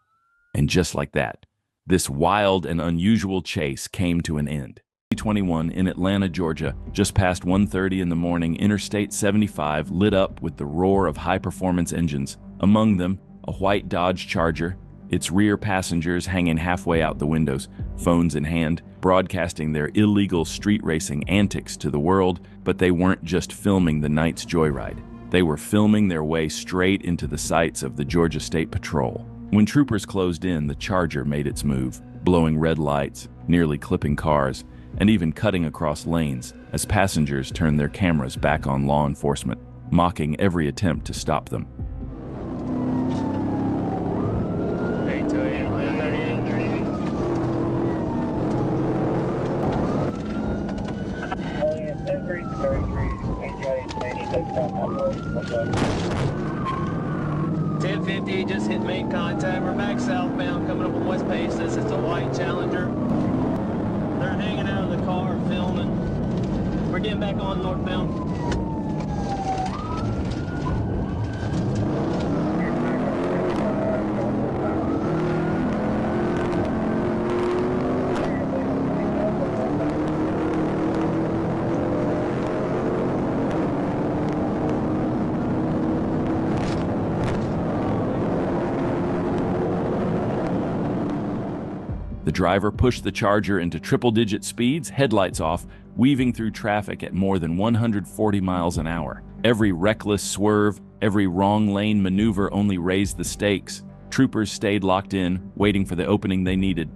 Speaker 2: And just like that, this wild and unusual chase came to an end. 21 in Atlanta, Georgia, just past 1:30 in the morning, Interstate 75 lit up with the roar of high-performance engines. Among them, a white Dodge Charger, its rear passengers hanging halfway out the windows, phones in hand, broadcasting their illegal street racing antics to the world. But they weren't just filming the night's joyride. They were filming their way straight into the sights of the Georgia State Patrol. When troopers closed in, the Charger made its move, blowing red lights, nearly clipping cars, and even cutting across lanes as passengers turned their cameras back on law enforcement, mocking every attempt to stop them.
Speaker 17: Just hit main contact. We're back southbound, coming up on West Paces. It's a white Challenger. They're hanging out of the car, filming. We're getting back on northbound.
Speaker 2: The driver pushed the Charger into triple-digit speeds, headlights off, weaving through traffic at more than 140 miles an hour. Every reckless swerve, every wrong lane maneuver only raised the stakes. Troopers stayed locked in, waiting for the opening they needed.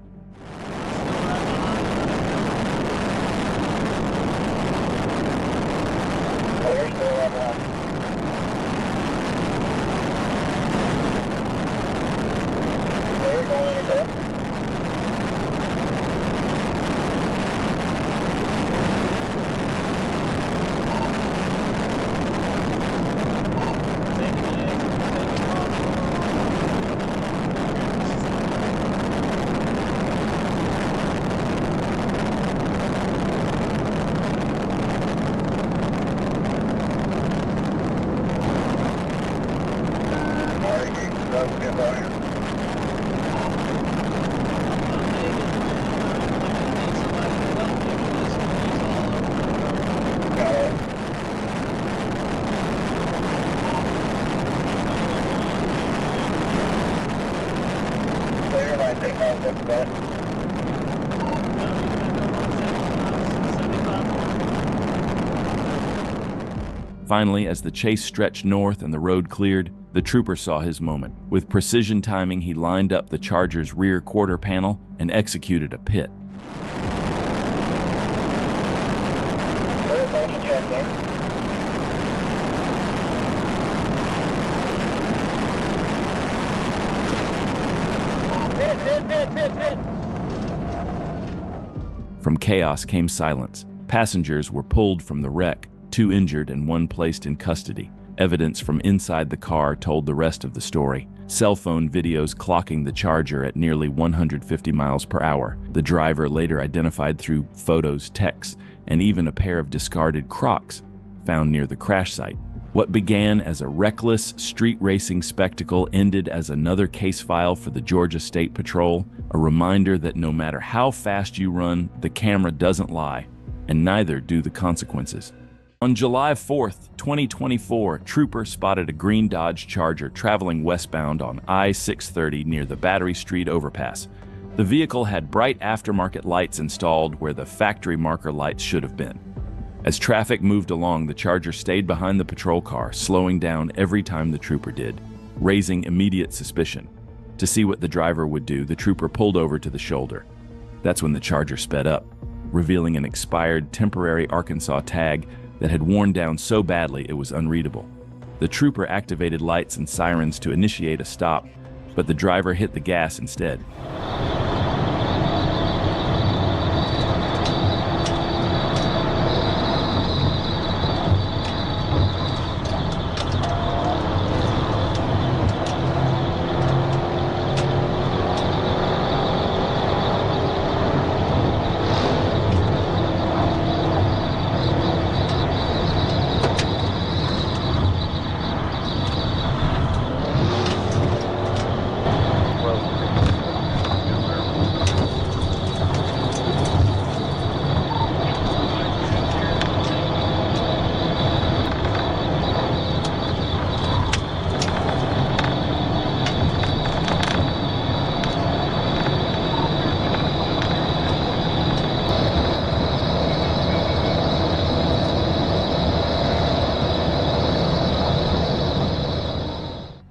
Speaker 2: Finally, as the chase stretched north and the road cleared, the trooper saw his moment. With precision timing, he lined up the Charger's rear quarter panel and executed a pit. From chaos came silence. Passengers were pulled from the wreck, 2 injured and 1 placed in custody. Evidence from inside the car told the rest of the story. Cell phone videos clocking the Charger at nearly 150 miles per hour. The driver later identified through photos, texts, and even a pair of discarded Crocs found near the crash site. What began as a reckless street racing spectacle ended as another case file for the Georgia State Patrol, a reminder that no matter how fast you run, the camera doesn't lie, and neither do the consequences. On July 4th, 2024, Trooper spotted a green Dodge Charger traveling westbound on I-630 near the Battery Street overpass. The vehicle had bright aftermarket lights installed where the factory marker lights should have been. As traffic moved along, the Charger stayed behind the patrol car, slowing down every time the trooper did, raising immediate suspicion. To see what the driver would do, the trooper pulled over to the shoulder. That's when the Charger sped up, revealing an expired temporary Arkansas tag that had worn down so badly it was unreadable. The trooper activated lights and sirens to initiate a stop, but the driver hit the gas instead.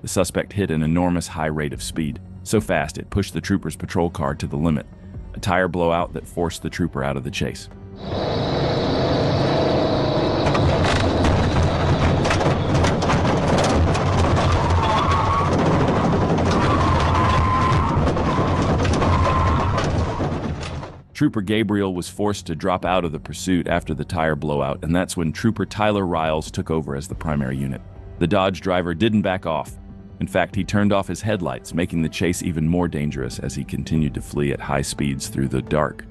Speaker 2: The suspect hit an enormous high rate of speed, so fast it pushed the trooper's patrol car to the limit, a tire blowout that forced the trooper out of the chase. Trooper Gabriel was forced to drop out of the pursuit after the tire blowout, and that's when Trooper Tyler Riles took over as the primary unit. The Dodge driver didn't back off. In fact, he turned off his headlights, making the chase even more dangerous as he continued to flee at high speeds through the dark.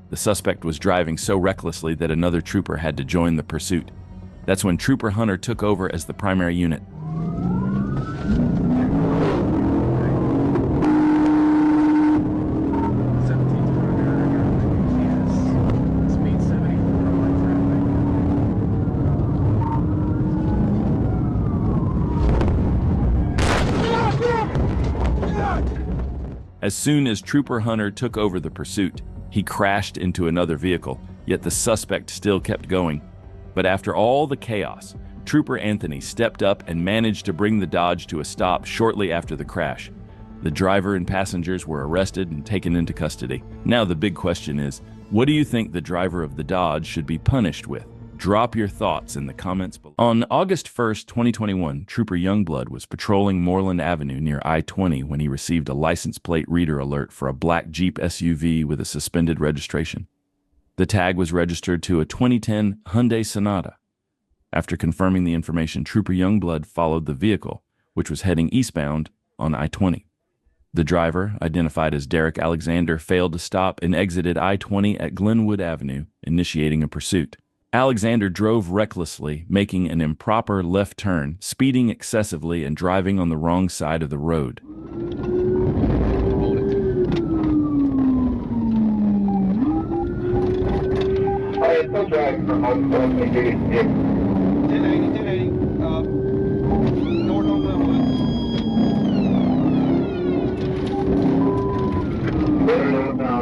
Speaker 2: The suspect was driving so recklessly that another trooper had to join the pursuit. That's when Trooper Hunter took over as the primary unit. As soon as Trooper Hunter took over the pursuit, he crashed into another vehicle, yet the suspect still kept going. But after all the chaos, Trooper Anthony stepped up and managed to bring the Dodge to a stop shortly after the crash. The driver and passengers were arrested and taken into custody. Now the big question is, what do you think the driver of the Dodge should be punished with? Drop your thoughts in the comments below. On August 1st, 2021, Trooper Youngblood was patrolling Moreland Avenue near I-20 when he received a license plate reader alert for a black Jeep SUV with a suspended registration. The tag was registered to a 2010 Hyundai Sonata. After confirming the information, Trooper Youngblood followed the vehicle, which was heading eastbound on I-20. The driver, identified as Derek Alexander, failed to stop and exited I-20 at Glenwood Avenue, initiating a pursuit. Alexander drove recklessly, making an improper left turn, speeding excessively, and driving on the wrong side of the road.
Speaker 5: Still driving from home, 1080,
Speaker 9: north on Glenwood.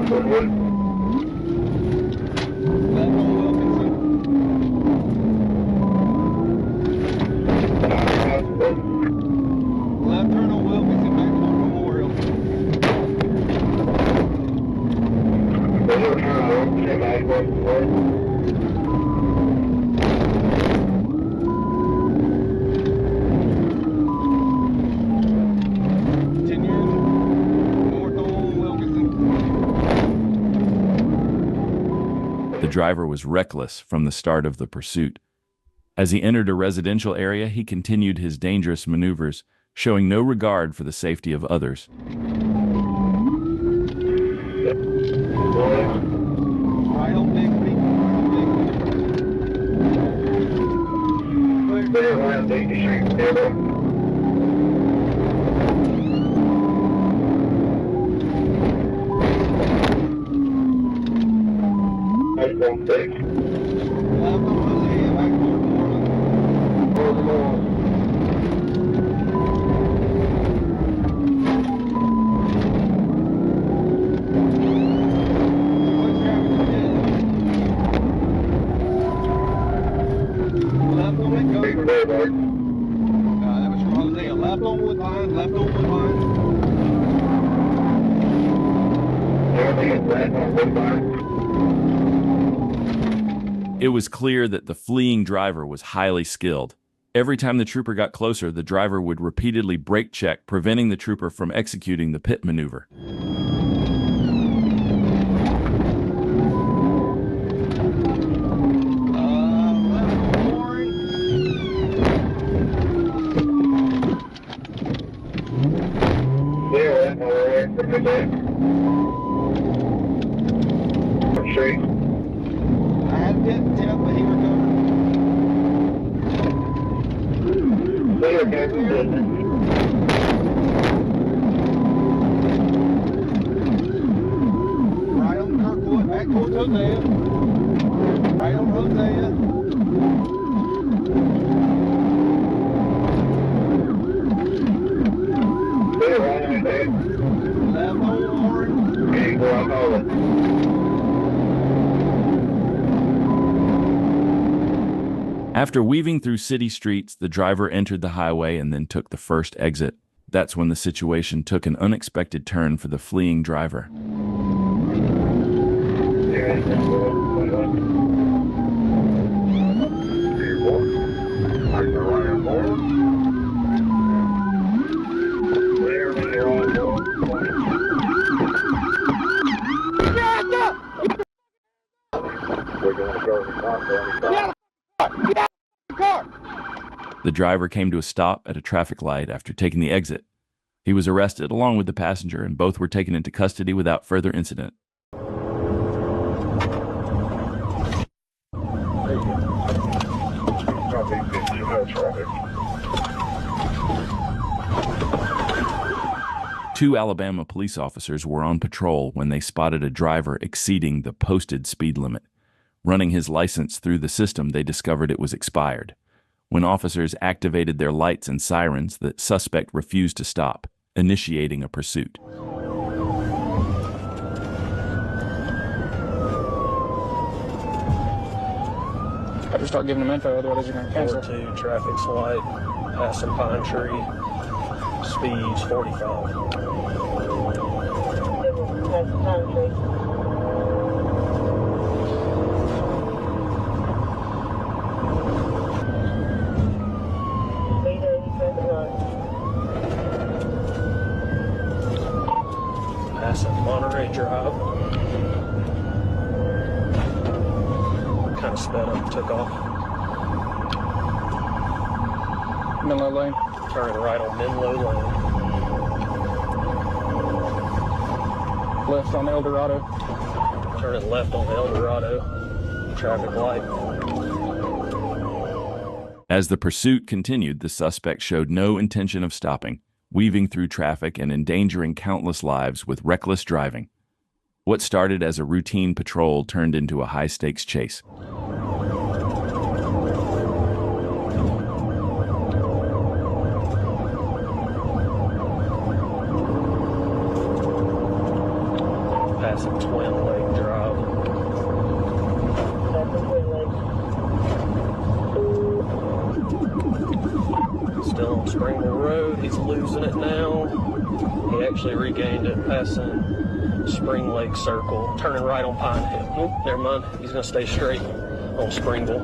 Speaker 5: Glenwood.
Speaker 9: Left on Wilkinson. Left turn on Wilkinson, back toward Memorial.
Speaker 2: The driver was reckless from the start of the pursuit. As he entered a residential area, he continued his dangerous maneuvers, showing no regard for the safety of others.
Speaker 9: Right on Bixby. That was from Hosea. Left on Woodbine, left on Woodbine.
Speaker 5: Everything is left on Woodbine.
Speaker 2: It was clear that the fleeing driver was highly skilled. Every time the trooper got closer, the driver would repeatedly brake check, preventing the trooper from executing the pit maneuver.
Speaker 5: Straight.
Speaker 9: I had a pit tip, but he recovered. Right on Kirkwood, back towards Hosea. Right on Hosea. Left on Orange.
Speaker 2: After weaving through city streets, the driver entered the highway and then took the first exit. That's when the situation took an unexpected turn for the fleeing driver. The driver came to a stop at a traffic light after taking the exit. He was arrested along with the passenger, and both were taken into custody without further incident. Two Alabama police officers were on patrol when they spotted a driver exceeding the posted speed limit. Running his license through the system, they discovered it was expired. When officers activated their lights and sirens, the suspect refused to stop, initiating a pursuit.
Speaker 4: I just start giving them info, otherwise you're going to cancel.
Speaker 18: 4-2, traffic's light, past some pine tree, speeds 45. Passing Monterey Drive. sped up and took off.
Speaker 13: Menlo Lane.
Speaker 18: Turning right on Menlo Lane.
Speaker 13: Left on El Dorado.
Speaker 18: Turning left on El Dorado. Traffic light.
Speaker 2: As the pursuit continued, the suspect showed no intention of stopping, weaving through traffic and endangering countless lives with reckless driving. What started as a routine patrol turned into a high-stakes chase.
Speaker 18: Passing Twin Lake Drive. Still on Springville Road. He's losing it now. He actually regained it, passing Spring Lake Circle, turning right on Pine Hill. Oop, never mind. He's going to stay straight on Springville.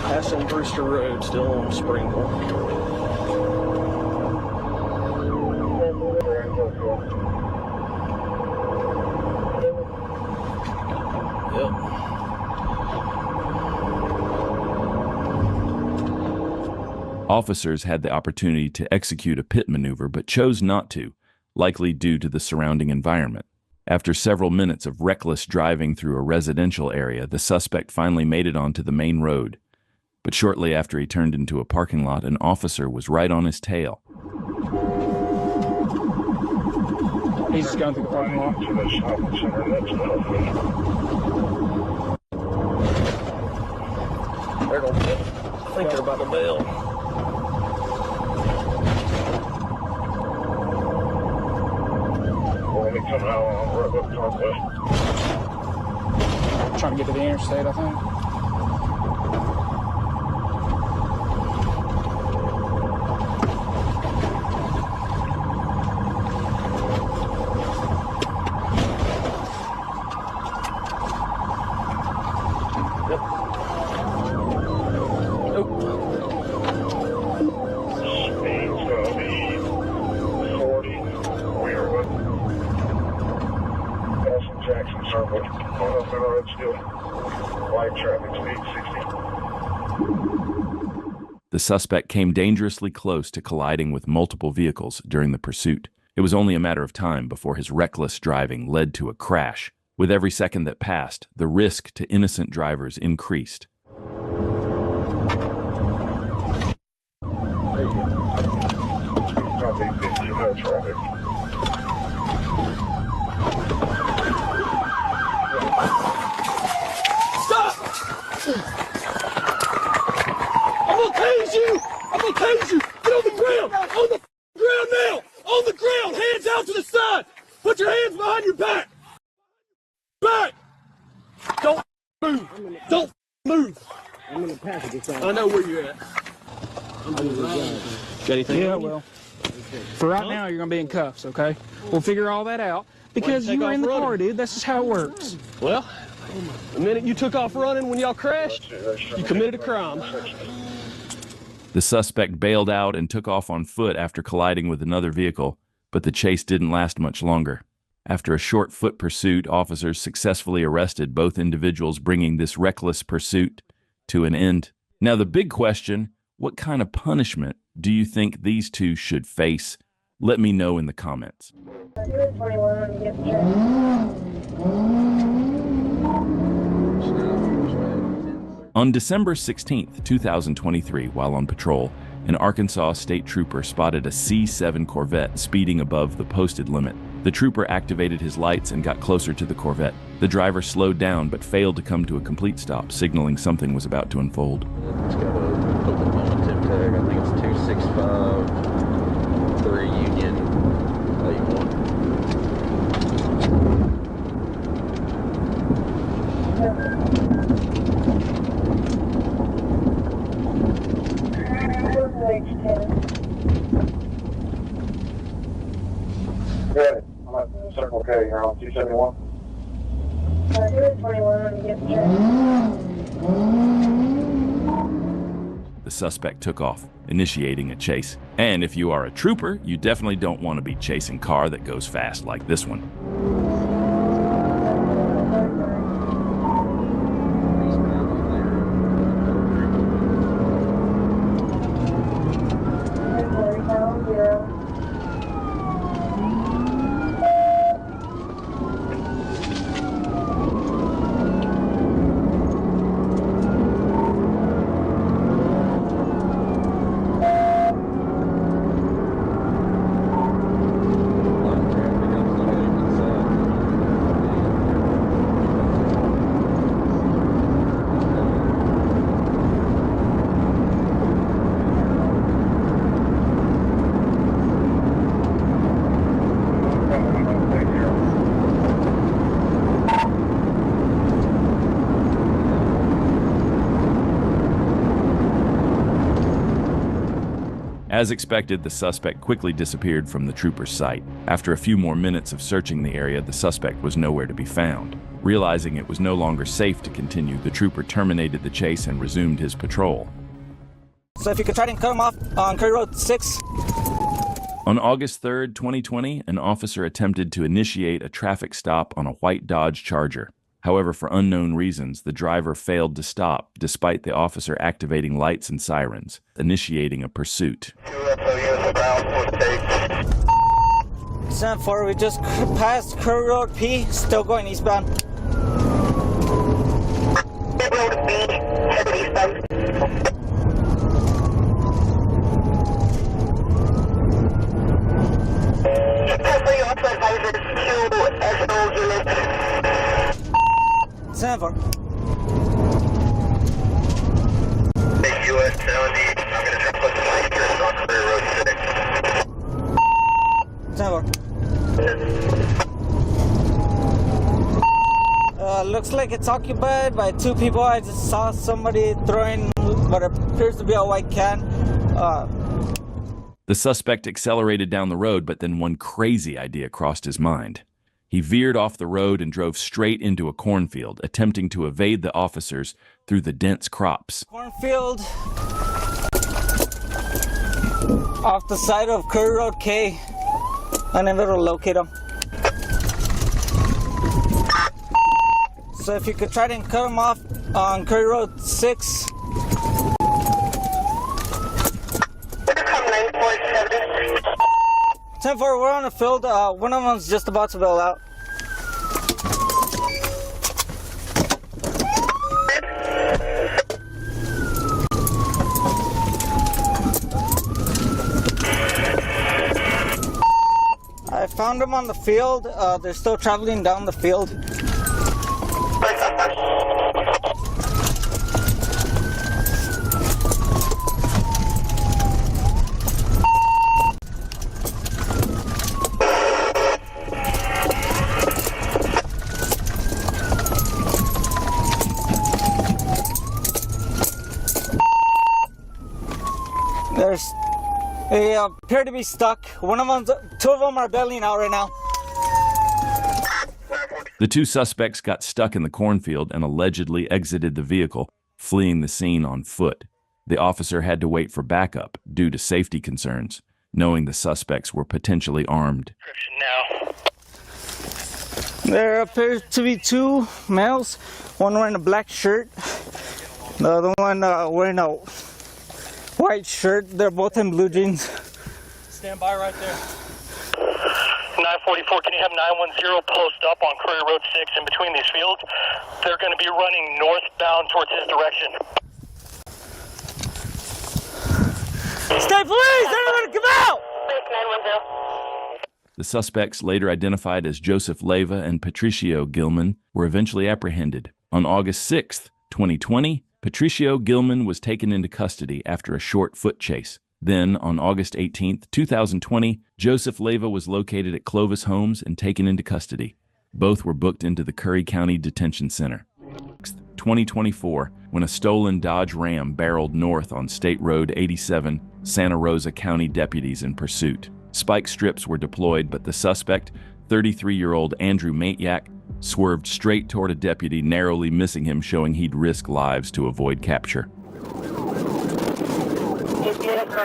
Speaker 18: Passing Brewster Road, still on Springville.
Speaker 2: Officers had the opportunity to execute a pit maneuver but chose not to, likely due to the surrounding environment. After several minutes of reckless driving through a residential area, the suspect finally made it onto the main road. But shortly after he turned into a parking lot, an officer was right on his tail.
Speaker 13: He's just going through the parking lot.
Speaker 18: They're going to I think they're about to bail.
Speaker 13: Trying to get to the interstate, I think.
Speaker 2: The suspect came dangerously close to colliding with multiple vehicles during the pursuit. It was only a matter of time before his reckless driving led to a crash. With every second that passed, the risk to innocent drivers increased.
Speaker 9: I'm gonna tase you! Get on the ground! On the ground now! On the ground! Hands out to the side! Put your hands behind your back! Back! Don't move! Don't move!
Speaker 13: I'm in the package.
Speaker 9: I know where you're at. Got anything?
Speaker 13: Yeah, well. For right now, you're gonna be in cuffs, okay? We'll figure all that out. Because you were in the car, dude. That's just how it works.
Speaker 9: Well, the minute you took off running when y'all crashed, you committed a crime.
Speaker 2: The suspect bailed out and took off on foot after colliding with another vehicle, but the chase didn't last much longer. After a short foot pursuit, officers successfully arrested both individuals, bringing this reckless pursuit to an end. Now, the big question, what kind of punishment do you think these two should face? Let me know in the comments. On December 16, 2023, while on patrol, an Arkansas state trooper spotted a C7 Corvette speeding above the posted limit. The trooper activated his lights and got closer to the Corvette. The driver slowed down but failed to come to a complete stop, signaling something was about to unfold.
Speaker 19: It's got a open moment tag. I think it's 265 3 Union 81.
Speaker 5: Good. I'm at Circle K. You're on 271.
Speaker 3: 21, get checked.
Speaker 2: suspect took off, initiating a chase. And if you are a trooper, you definitely don't want to be chasing a car that goes fast like this one. As expected, the suspect quickly disappeared from the trooper's sight. After a few more minutes of searching the area, the suspect was nowhere to be found. Realizing it was no longer safe to continue, the trooper terminated the chase and resumed his patrol.
Speaker 20: So if you could try to cut him off on Curry Road 6.
Speaker 2: On August 3rd, 2020, an officer attempted to initiate a traffic stop on a white Dodge Charger. However, for unknown reasons, the driver failed to stop despite the officer activating lights and sirens, initiating a pursuit.
Speaker 20: 7-4, we just passed Curry Road P, still going eastbound.
Speaker 11: Road B, headed eastbound. Hopefully you also advise us to SO units.
Speaker 20: 7-4.
Speaker 11: US 70, I'm going to try to put some interest on Curry Road 6.
Speaker 20: 7-4. Looks like it's occupied by two people. I just saw somebody throwing what appears to be a white can.
Speaker 2: The suspect accelerated down the road, but then one crazy idea crossed his mind. He veered off the road and drove straight into a cornfield, attempting to evade the officers through the dense crops.
Speaker 20: Cornfield off the side of Curry Road K. Unable to locate him. So if you could try to cut him off on Curry Road 6. 10-4, we're on the field. One of them's just about to bail out. I found them on the field. They're still traveling down the field. They appear to be stuck. Two of them are bailing out right now.
Speaker 2: The two suspects got stuck in the cornfield and allegedly exited the vehicle, fleeing the scene on foot. The officer had to wait for backup due to safety concerns, knowing the suspects were potentially armed.
Speaker 20: There appears to be two males, one wearing a black shirt, the other one wearing a white shirt. They're both in blue jeans.
Speaker 17: Stand by right there. 944, can you have 910 post up on Curry Road 6 in between these fields? They're going to be running northbound towards his direction.
Speaker 20: State police, everyone come out!
Speaker 11: 910.
Speaker 2: The suspects, later identified as Joseph Leyva and Patricio Gilman, were eventually apprehended. On August 6, 2020, Patricio Gilman was taken into custody after a short foot chase. Then, on August 18, 2020, Joseph Leyva was located at Clovis Homes and taken into custody. Both were booked into the Curry County Detention Center. 2024, when a stolen Dodge Ram barreled north on State Road 87, Santa Rosa County deputies in pursuit. Spike strips were deployed, but the suspect, 33-year-old Andrew Matyak, swerved straight toward a deputy, narrowly missing him, showing he'd risk lives to avoid capture.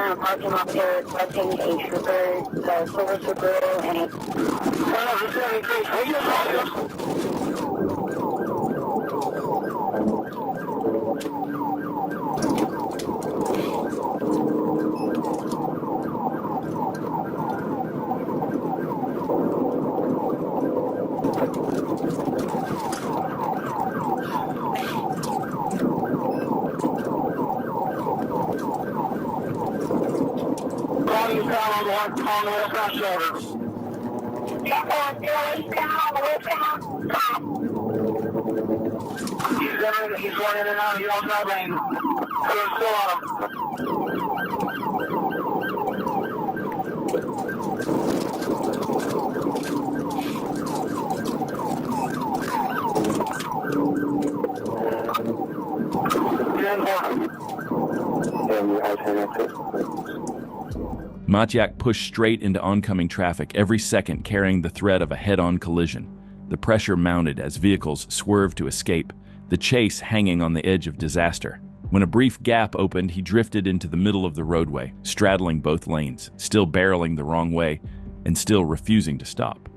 Speaker 3: in a parking lot there expecting a trooper, the silver Subaru, and he's running in and out. He don't know lane. We're still on him.
Speaker 2: Matyak pushed straight into oncoming traffic, every second carrying the threat of a head-on collision. The pressure mounted as vehicles swerved to escape, the chase hanging on the edge of disaster. When a brief gap opened, he drifted into the middle of the roadway, straddling both lanes, still barreling the wrong way, and still refusing to stop.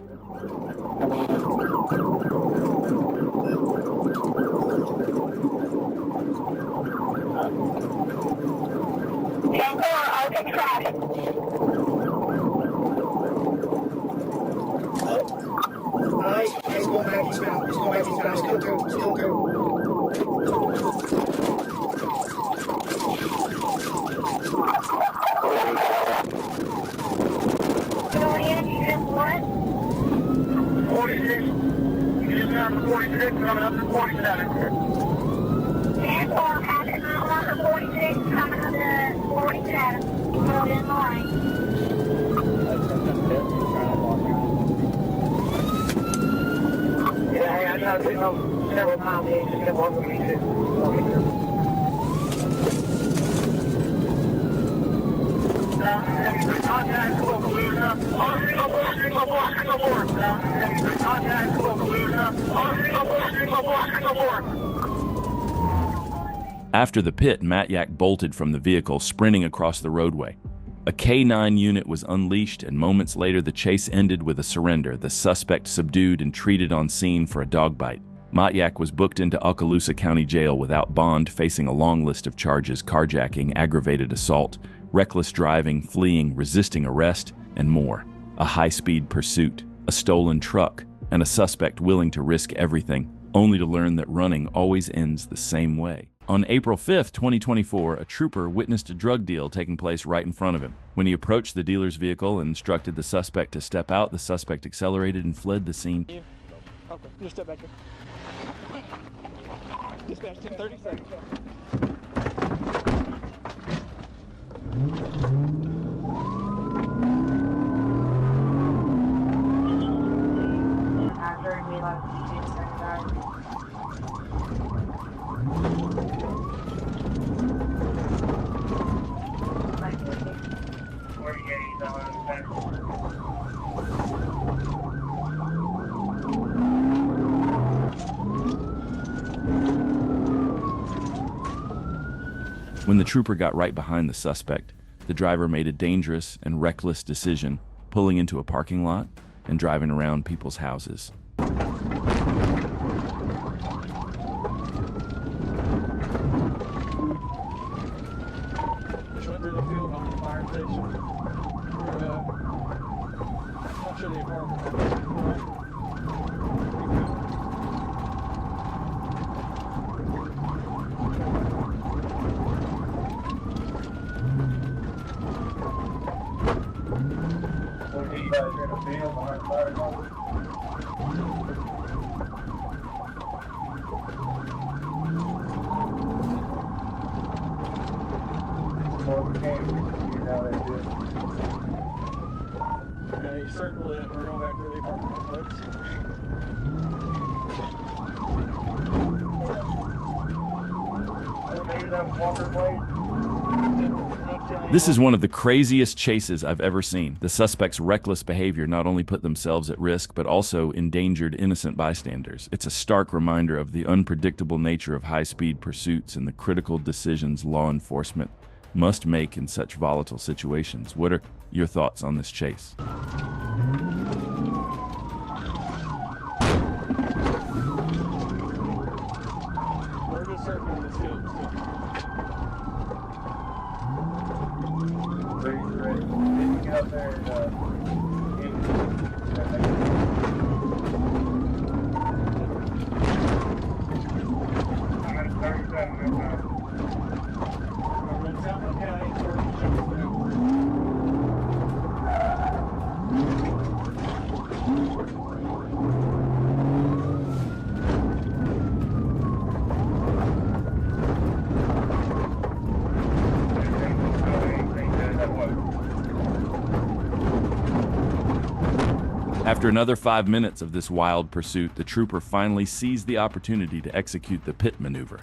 Speaker 15: He's going back eastbound. He's going back eastbound. Still through. Still through.
Speaker 3: Coming up to 47. And or coming up to 46, coming up to 47. Hold in line. Yeah, I know signal several miles in, just get one me too. Contact local Luna. Single board. Contact local Luna. Single board.
Speaker 2: After the pit, Matyak bolted from the vehicle, sprinting across the roadway. A K-9 unit was unleashed, and moments later the chase ended with a surrender, the suspect subdued and treated on scene for a dog bite. Matyak was booked into Okaloosa County Jail without bond, facing a long list of charges: carjacking, aggravated assault, reckless driving, fleeing, resisting arrest, and more. A high-speed pursuit, a stolen truck, and a suspect willing to risk everything, only to learn that running always ends the same way. On April 5, 2024, a trooper witnessed a drug deal taking place right in front of him. When he approached the dealer's vehicle and instructed the suspect to step out, the suspect accelerated and fled the scene.
Speaker 13: Okay, just step back here. Dispatch 1030 seconds.
Speaker 2: When the trooper got right behind the suspect, the driver made a dangerous and reckless decision, pulling into a parking lot and driving around people's houses.
Speaker 17: Okay, circle it. We're going back to the apartment complex.
Speaker 2: This is one of the craziest chases I've ever seen. The suspect's reckless behavior not only put themselves at risk, but also endangered innocent bystanders. It's a stark reminder of the unpredictable nature of high-speed pursuits and the critical decisions law enforcement must make in such volatile situations. What are your thoughts on this chase? After another 5 minutes of this wild pursuit, the trooper finally seized the opportunity to execute the pit maneuver.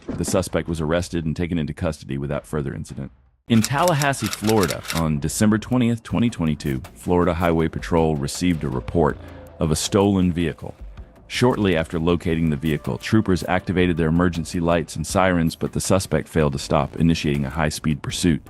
Speaker 2: The suspect was arrested and taken into custody without further incident. In Tallahassee, Florida, on December 20th, 2022, Florida Highway Patrol received a report of a stolen vehicle. Shortly after locating the vehicle, troopers activated their emergency lights and sirens, but the suspect failed to stop, initiating a high-speed pursuit.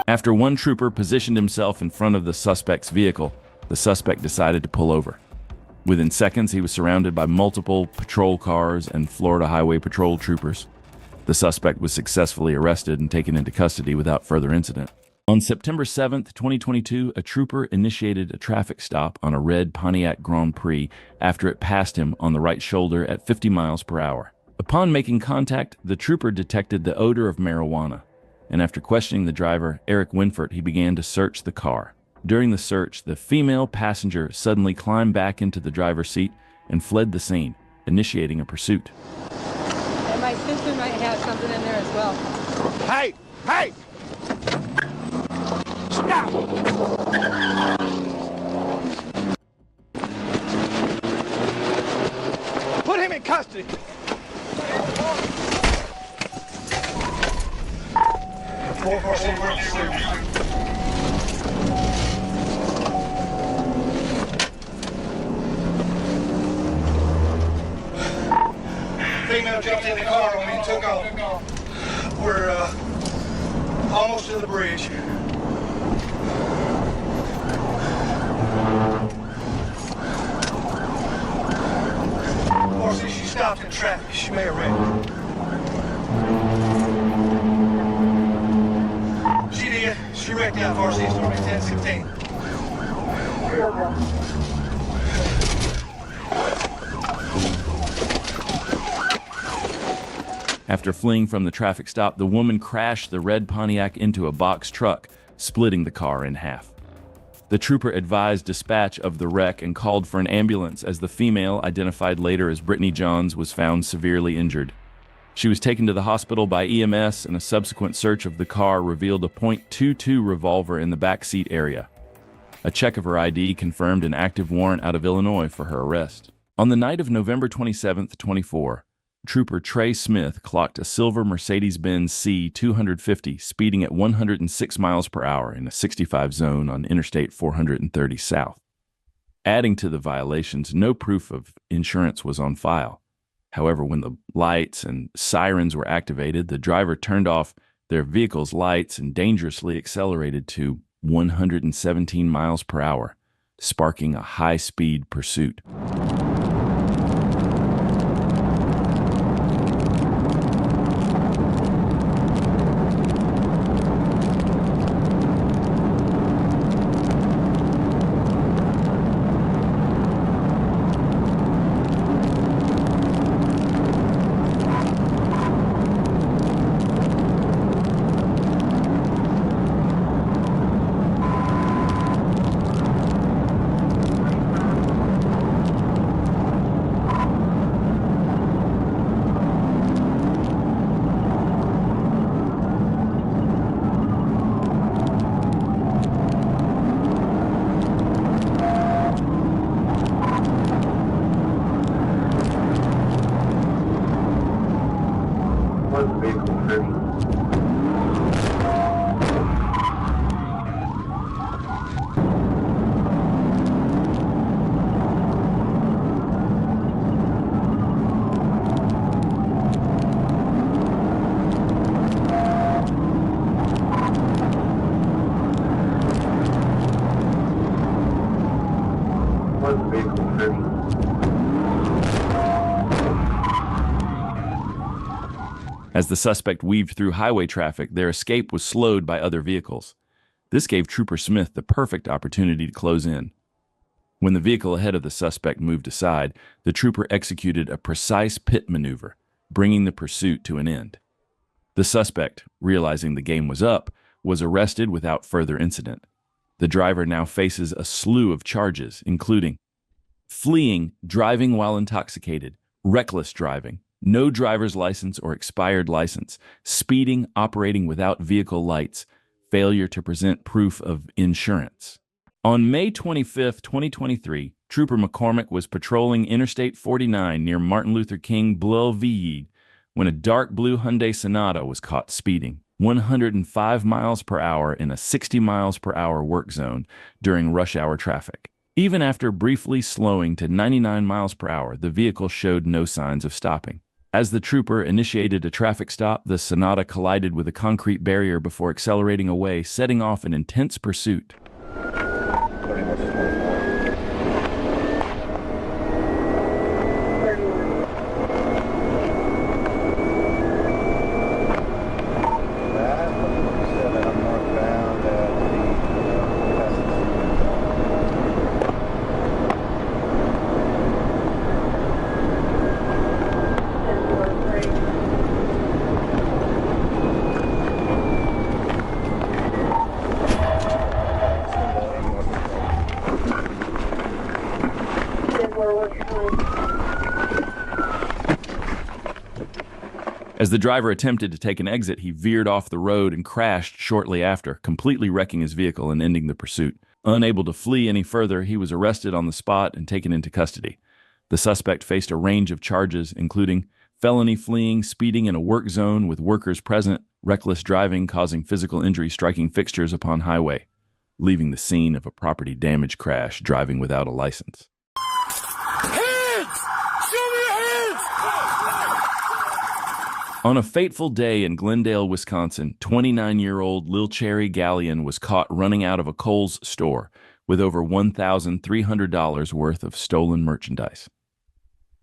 Speaker 2: After one trooper positioned himself in front of the suspect's vehicle, the suspect decided to pull over. Within seconds, he was surrounded by multiple patrol cars and Florida Highway Patrol troopers. The suspect was successfully arrested and taken into custody without further incident. On September 7th, 2022, a trooper initiated a traffic stop on a red Pontiac Grand Prix after it passed him on the right shoulder at 50 miles per hour. Upon making contact, the trooper detected the odor of marijuana, and after questioning the driver, Eric Winford, he began to search the car. During the search, the female passenger suddenly climbed back into the driver's seat and fled the scene, initiating a pursuit.
Speaker 6: And my sister might have something in there as well.
Speaker 10: Hey! Hey! Stop! Put him in custody!
Speaker 9: jumped in the car when we took off. We're almost to the bridge. Or she stopped in traffic. She may have wrecked. She did. She wrecked out Varsity Stormy 1016.
Speaker 2: After fleeing from the traffic stop, the woman crashed the red Pontiac into a box truck, splitting the car in half. The trooper advised dispatch of the wreck and called for an ambulance as the female, identified later as Brittany Johns, was found severely injured. She was taken to the hospital by EMS, and a subsequent search of the car revealed a .22 revolver in the back seat area. A check of her ID confirmed an active warrant out of Illinois for her arrest. On the night of November 27, 24, Trooper Trey Smith clocked a silver Mercedes-Benz C250 speeding at 106 miles per hour in a 65 zone on Interstate 430 South. Adding to the violations, no proof of insurance was on file. However, when the lights and sirens were activated, the driver turned off their vehicle's lights and dangerously accelerated to 117 miles per hour, sparking a high-speed pursuit. As the suspect weaved through highway traffic, their escape was slowed by other vehicles. This gave Trooper Smith the perfect opportunity to close in. When the vehicle ahead of the suspect moved aside, the trooper executed a precise pit maneuver, bringing the pursuit to an end. The suspect, realizing the game was up, was arrested without further incident. The driver now faces a slew of charges, including fleeing, driving while intoxicated, reckless driving, no driver's license or expired license, speeding, operating without vehicle lights, failure to present proof of insurance. On May 25, 2023, Trooper McCormick was patrolling Interstate 49 near Martin Luther King Boulevard when a dark blue Hyundai Sonata was caught speeding 105 miles per hour in a 60 miles per hour work zone during rush hour traffic. Even after briefly slowing to 99 miles per hour, the vehicle showed no signs of stopping. As the trooper initiated a traffic stop, the Sonata collided with a concrete barrier before accelerating away, setting off an intense pursuit. As the driver attempted to take an exit, he veered off the road and crashed shortly after, completely wrecking his vehicle and ending the pursuit. Unable to flee any further, he was arrested on the spot and taken into custody. The suspect faced a range of charges, including felony fleeing, speeding in a work zone with workers present, reckless driving causing physical injury, striking fixtures upon highway, leaving the scene of a property damage crash, driving without a license.
Speaker 9: Hands! Show me your hands!
Speaker 2: On a fateful day in Glendale, Wisconsin, 29-year-old Lil Cherry Gallion was caught running out of a Kohl's store with over $1,300 worth of stolen merchandise.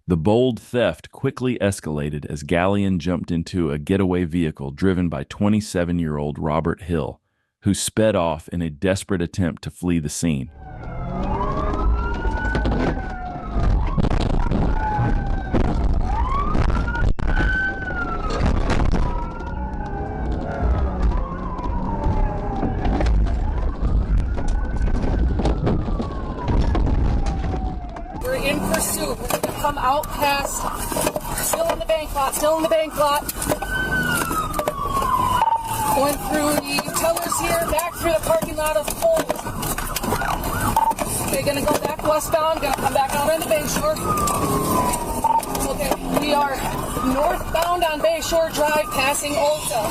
Speaker 2: The bold theft quickly escalated as Gallion jumped into a getaway vehicle driven by 27-year-old Robert Hill, who sped off in a desperate attempt to flee the scene.
Speaker 21: We're in pursuit. We're going to come out past, still in the bank lot, Going through the tellers here, back through the parking lot of Kohl's. They're going to go back westbound, going to come back out on the Bayshore. Okay, we are northbound on Bayshore Drive, passing Ulta.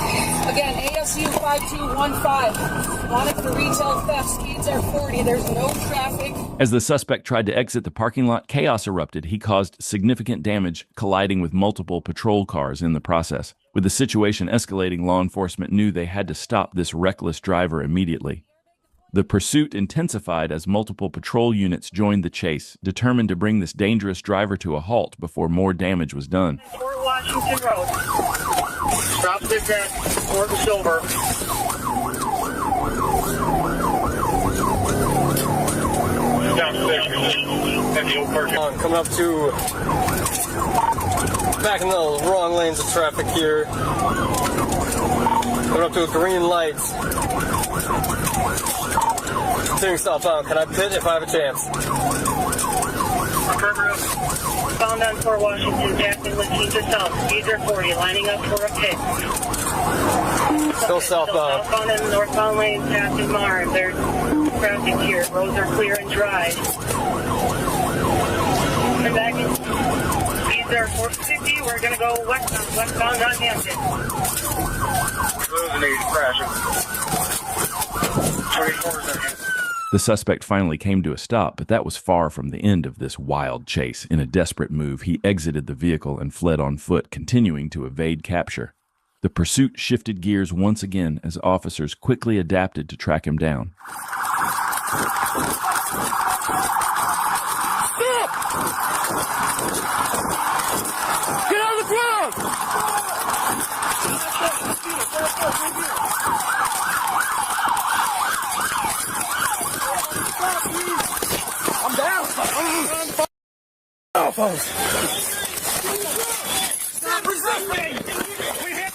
Speaker 21: Again, ASU 5215. Wanted for retail theft. Speeds are 40. There's no traffic.
Speaker 2: As the suspect tried to exit the parking lot, chaos erupted. He caused significant damage, colliding with multiple patrol cars in the process. With the situation escalating, law enforcement knew they had to stop this reckless driver immediately. The pursuit intensified as multiple patrol units joined the chase, determined to bring this dangerous driver to a halt before more damage was done.
Speaker 3: Fort Washington Road. Stop this at Fort Silver.
Speaker 17: Coming up to back in the wrong lanes of traffic here. Coming up to a green light. Continuing southbound. Can I pit if I have a chance?
Speaker 3: Found on Fort Washington, Jackson with Keith south. Speeds are 40, lining up for a pit.
Speaker 17: Still southbound.
Speaker 3: Southbound in the northbound lane, passing Mars. There's traffic here. Roads are clear and dry. Coming back in. Speeds are 450. We're going to go westbound on Hampton. Moving, crashing. 24
Speaker 2: The suspect finally came to a stop, but that was far from the end of this wild chase. In a desperate move, he exited the vehicle and fled on foot, continuing to evade capture. The pursuit shifted gears once again as officers quickly adapted to track him down.
Speaker 3: Stop! Get on the ground!
Speaker 21: I'm down. Stop resisting!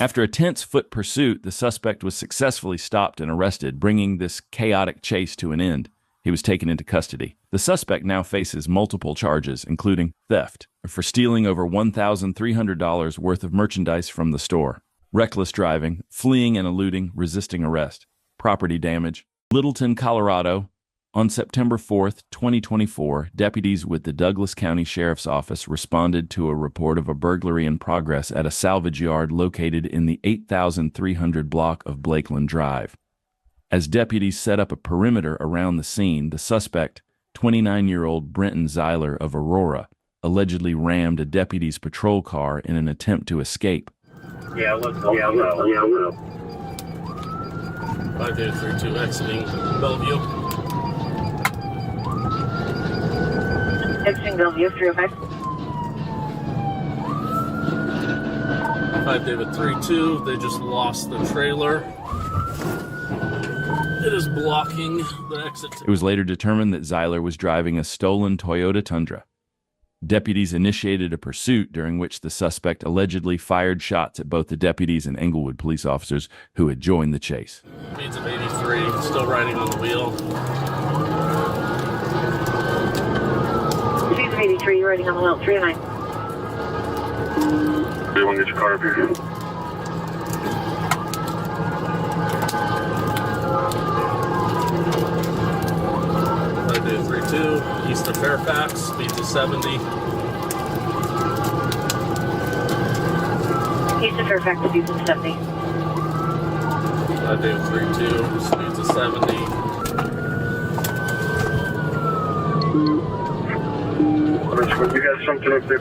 Speaker 2: After a tense foot pursuit, the suspect was successfully stopped and arrested, bringing this chaotic chase to an end. He was taken into custody. The suspect now faces multiple charges, including theft for stealing over $1,300 worth of merchandise from the store, reckless driving, fleeing and eluding, resisting arrest, property damage. Littleton, Colorado. On September 4th, 2024, deputies with the Douglas County Sheriff's Office responded to a report of a burglary in progress at a salvage yard located in the 8300 block of Blakeland Drive. As deputies set up a perimeter around the scene, the suspect, 29-year-old Brenton Zeiler of Aurora, allegedly rammed a deputy's patrol car in an attempt to escape.
Speaker 3: Yeah, let's go.
Speaker 17: 5832 exiting Bellevue.
Speaker 3: Exiting Bellevue, 305.
Speaker 17: 5832, they just lost the trailer. It is blocking the exit.
Speaker 2: It was later determined that Zeiler was driving a stolen Toyota Tundra. Deputies initiated a pursuit during which the suspect allegedly fired shots at both the deputies and Englewood police officers who had joined the chase.
Speaker 17: Speeds of 83, still riding on the wheel.
Speaker 3: Speeds of 83, riding on the wheel, 309.
Speaker 5: Do you want to get your car up here?
Speaker 17: 5832, east of Fairfax, speeds of 70.
Speaker 3: East of Fairfax, speeds of 70.
Speaker 17: 5832, speeds of 70.
Speaker 5: You got something up there?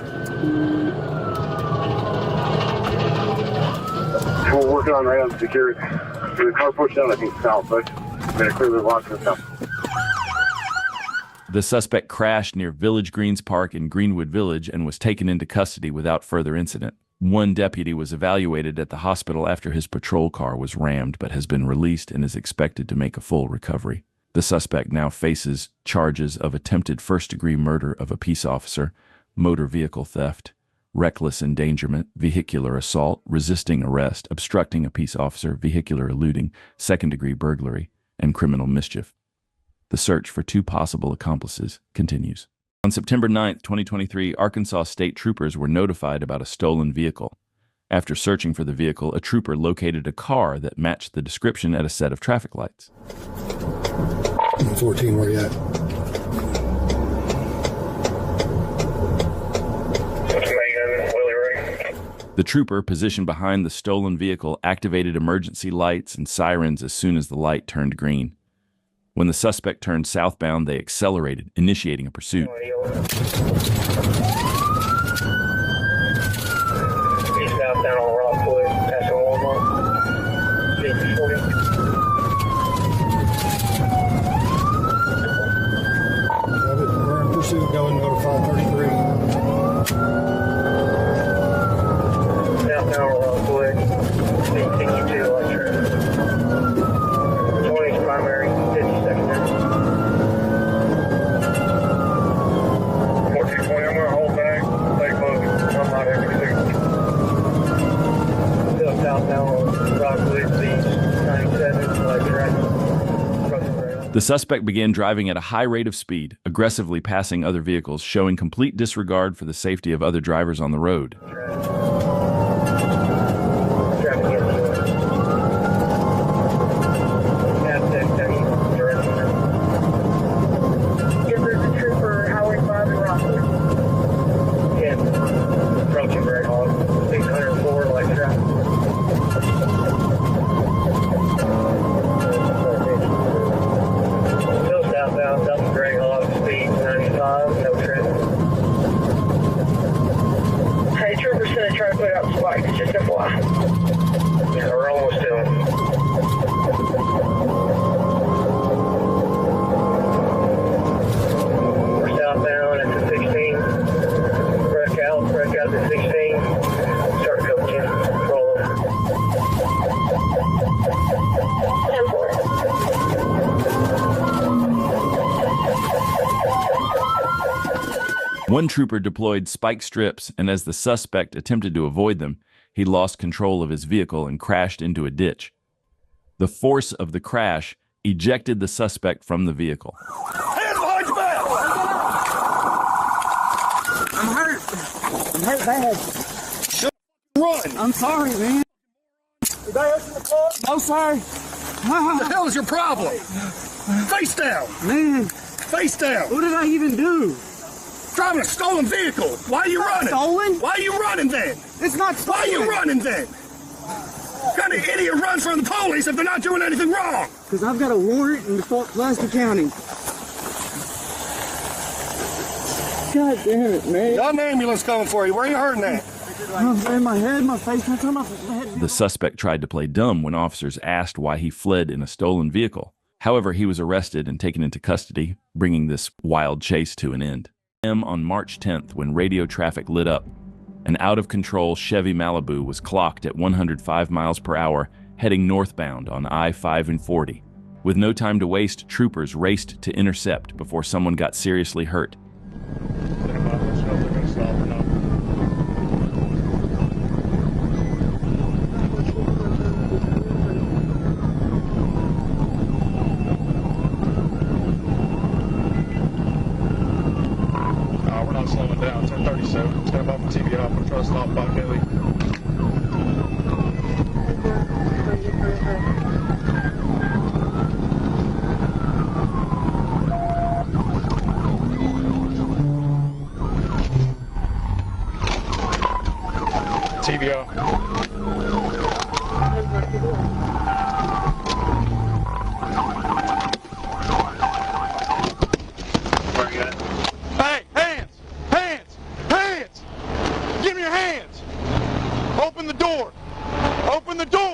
Speaker 5: We're working on right on security. The car pushed out, I think, south, but I'm going to clear the lots and stuff.
Speaker 2: The suspect crashed near Village Greens Park in Greenwood Village and was taken into custody without further incident. One deputy was evaluated at the hospital after his patrol car was rammed, but has been released and is expected to make a full recovery. The suspect now faces charges of attempted first-degree murder of a peace officer, motor vehicle theft, reckless endangerment, vehicular assault, resisting arrest, obstructing a peace officer, vehicular eluding, second-degree burglary, and criminal mischief. The search for 2 possible accomplices continues. On September 9, 2023, Arkansas state troopers were notified about a stolen vehicle. After searching for the vehicle, a trooper located a car that matched the description at a set of traffic lights.
Speaker 10: 14, where you at?
Speaker 2: The trooper, positioned behind the stolen vehicle, activated emergency lights and sirens as soon as the light turned green. When the suspect turned southbound, they accelerated, initiating a pursuit.
Speaker 16: Southbound on Rockwood, passing Walmart. Speed 40.
Speaker 10: We're in pursuit, going to 533.
Speaker 16: Southbound on Rockwood, speed 62, light traffic. 20 is primary, 50 secondary. 1420, I'm going to hold back. Stay close. I'm not in pursuit. Still southbound on Rockwood, speed 97, light traffic.
Speaker 2: The suspect began driving at a high rate of speed, aggressively passing other vehicles, showing complete disregard for the safety of other drivers on the road.
Speaker 16: Just FYI. Yeah, we're almost done. We're southbound at the 16. Wreck out the 16. Start coaching. Roll over.
Speaker 2: 10-4. One trooper deployed spike strips, and as the suspect attempted to avoid them, he lost control of his vehicle and crashed into a ditch. The force of the crash ejected the suspect from the vehicle.
Speaker 10: Hands behind your back!
Speaker 21: I'm hurt. I'm hurt bad.
Speaker 10: Run!
Speaker 21: I'm sorry, man.
Speaker 10: Did I open the car?
Speaker 21: No, sir.
Speaker 10: What the hell is your problem? Face down!
Speaker 21: Man.
Speaker 10: Face down!
Speaker 21: What did I even do?
Speaker 10: Driving a stolen vehicle. Why are you running?
Speaker 21: Stolen?
Speaker 10: Why are you running then?
Speaker 21: It's not stolen.
Speaker 10: Why are you running then? What kind of idiot runs from the police if they're not doing anything wrong?
Speaker 21: Because I've got a warrant in Placer County. God damn it, man.
Speaker 10: Got an ambulance coming for you. Where are you hurting at?
Speaker 21: In my head, my face, my head.
Speaker 2: The suspect tried to play dumb when officers asked why he fled in a stolen vehicle. However, he was arrested and taken into custody, bringing this wild chase to an end. On March 10th, when radio traffic lit up, an out-of-control Chevy Malibu was clocked at 105 miles per hour, heading northbound on I-5 and 40. With no time to waste, troopers raced to intercept before someone got seriously hurt.
Speaker 4: Slowing down, 1037. Stand by for TV off. I'm trying to stop by Kelly. TV off.
Speaker 10: Open the door! Open the door!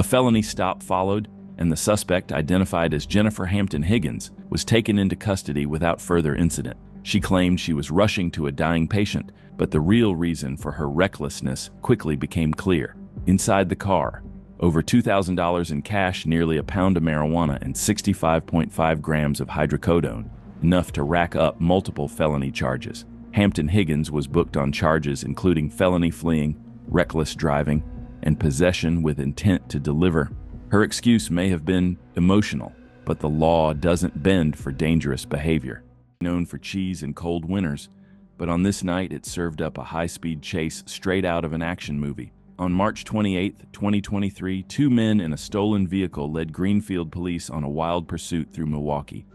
Speaker 2: A felony stop followed, and the suspect, identified as Jennifer Hampton Higgins, was taken into custody without further incident. She claimed she was rushing to a dying patient, but the real reason for her recklessness quickly became clear. Inside the car, over $2,000 in cash, nearly a pound of marijuana, and 65.5 grams of hydrocodone, enough to rack up multiple felony charges. Hampton Higgins was booked on charges including felony fleeing, reckless driving, and possession with intent to deliver. Her excuse may have been emotional, but the law doesn't bend for dangerous behavior. Known for cheese and cold winters, but on this night it served up a high-speed chase straight out of an action movie. On March 28, 2023, two men in a stolen vehicle led Greenfield police on a wild pursuit through Milwaukee.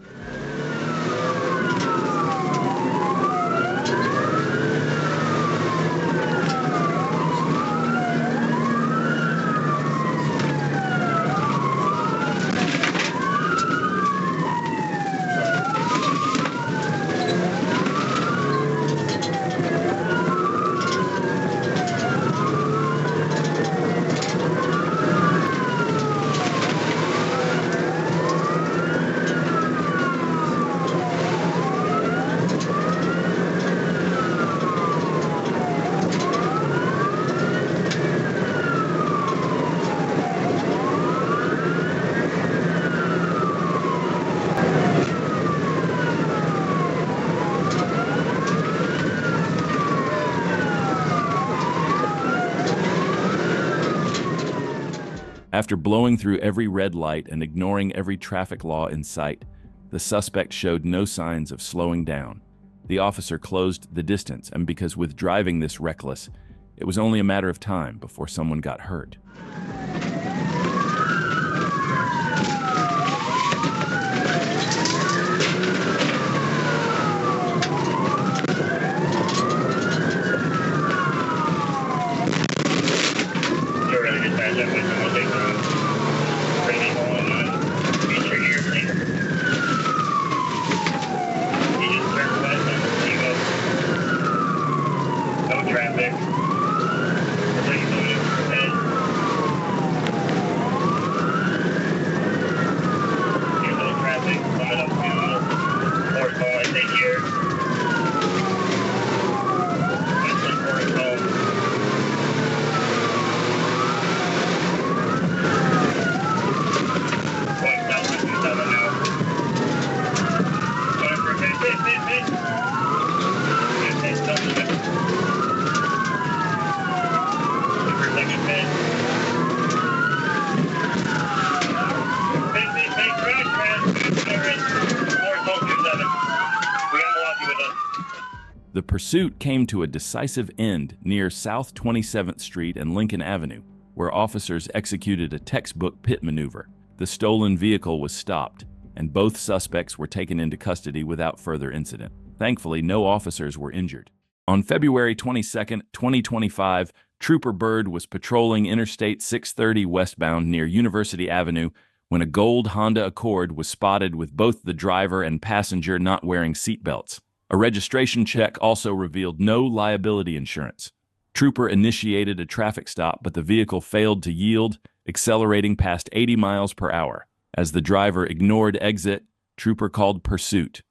Speaker 2: After blowing through every red light and ignoring every traffic law in sight, the suspect showed no signs of slowing down. The officer closed the distance, and because with driving this reckless, it was only a matter of time before someone got hurt. The pursuit came to a decisive end near South 27th Street and Lincoln Avenue, where officers executed a textbook pit maneuver. The stolen vehicle was stopped, and both suspects were taken into custody without further incident. Thankfully, no officers were injured. On February 22, 2025, Trooper Bird was patrolling Interstate 630 westbound near University Avenue when a gold Honda Accord was spotted with both the driver and passenger not wearing seatbelts. A registration check also revealed no liability insurance. Trooper initiated a traffic stop, but the vehicle failed to yield, accelerating past 80 miles per hour. As the driver ignored exit, Trooper called pursuit.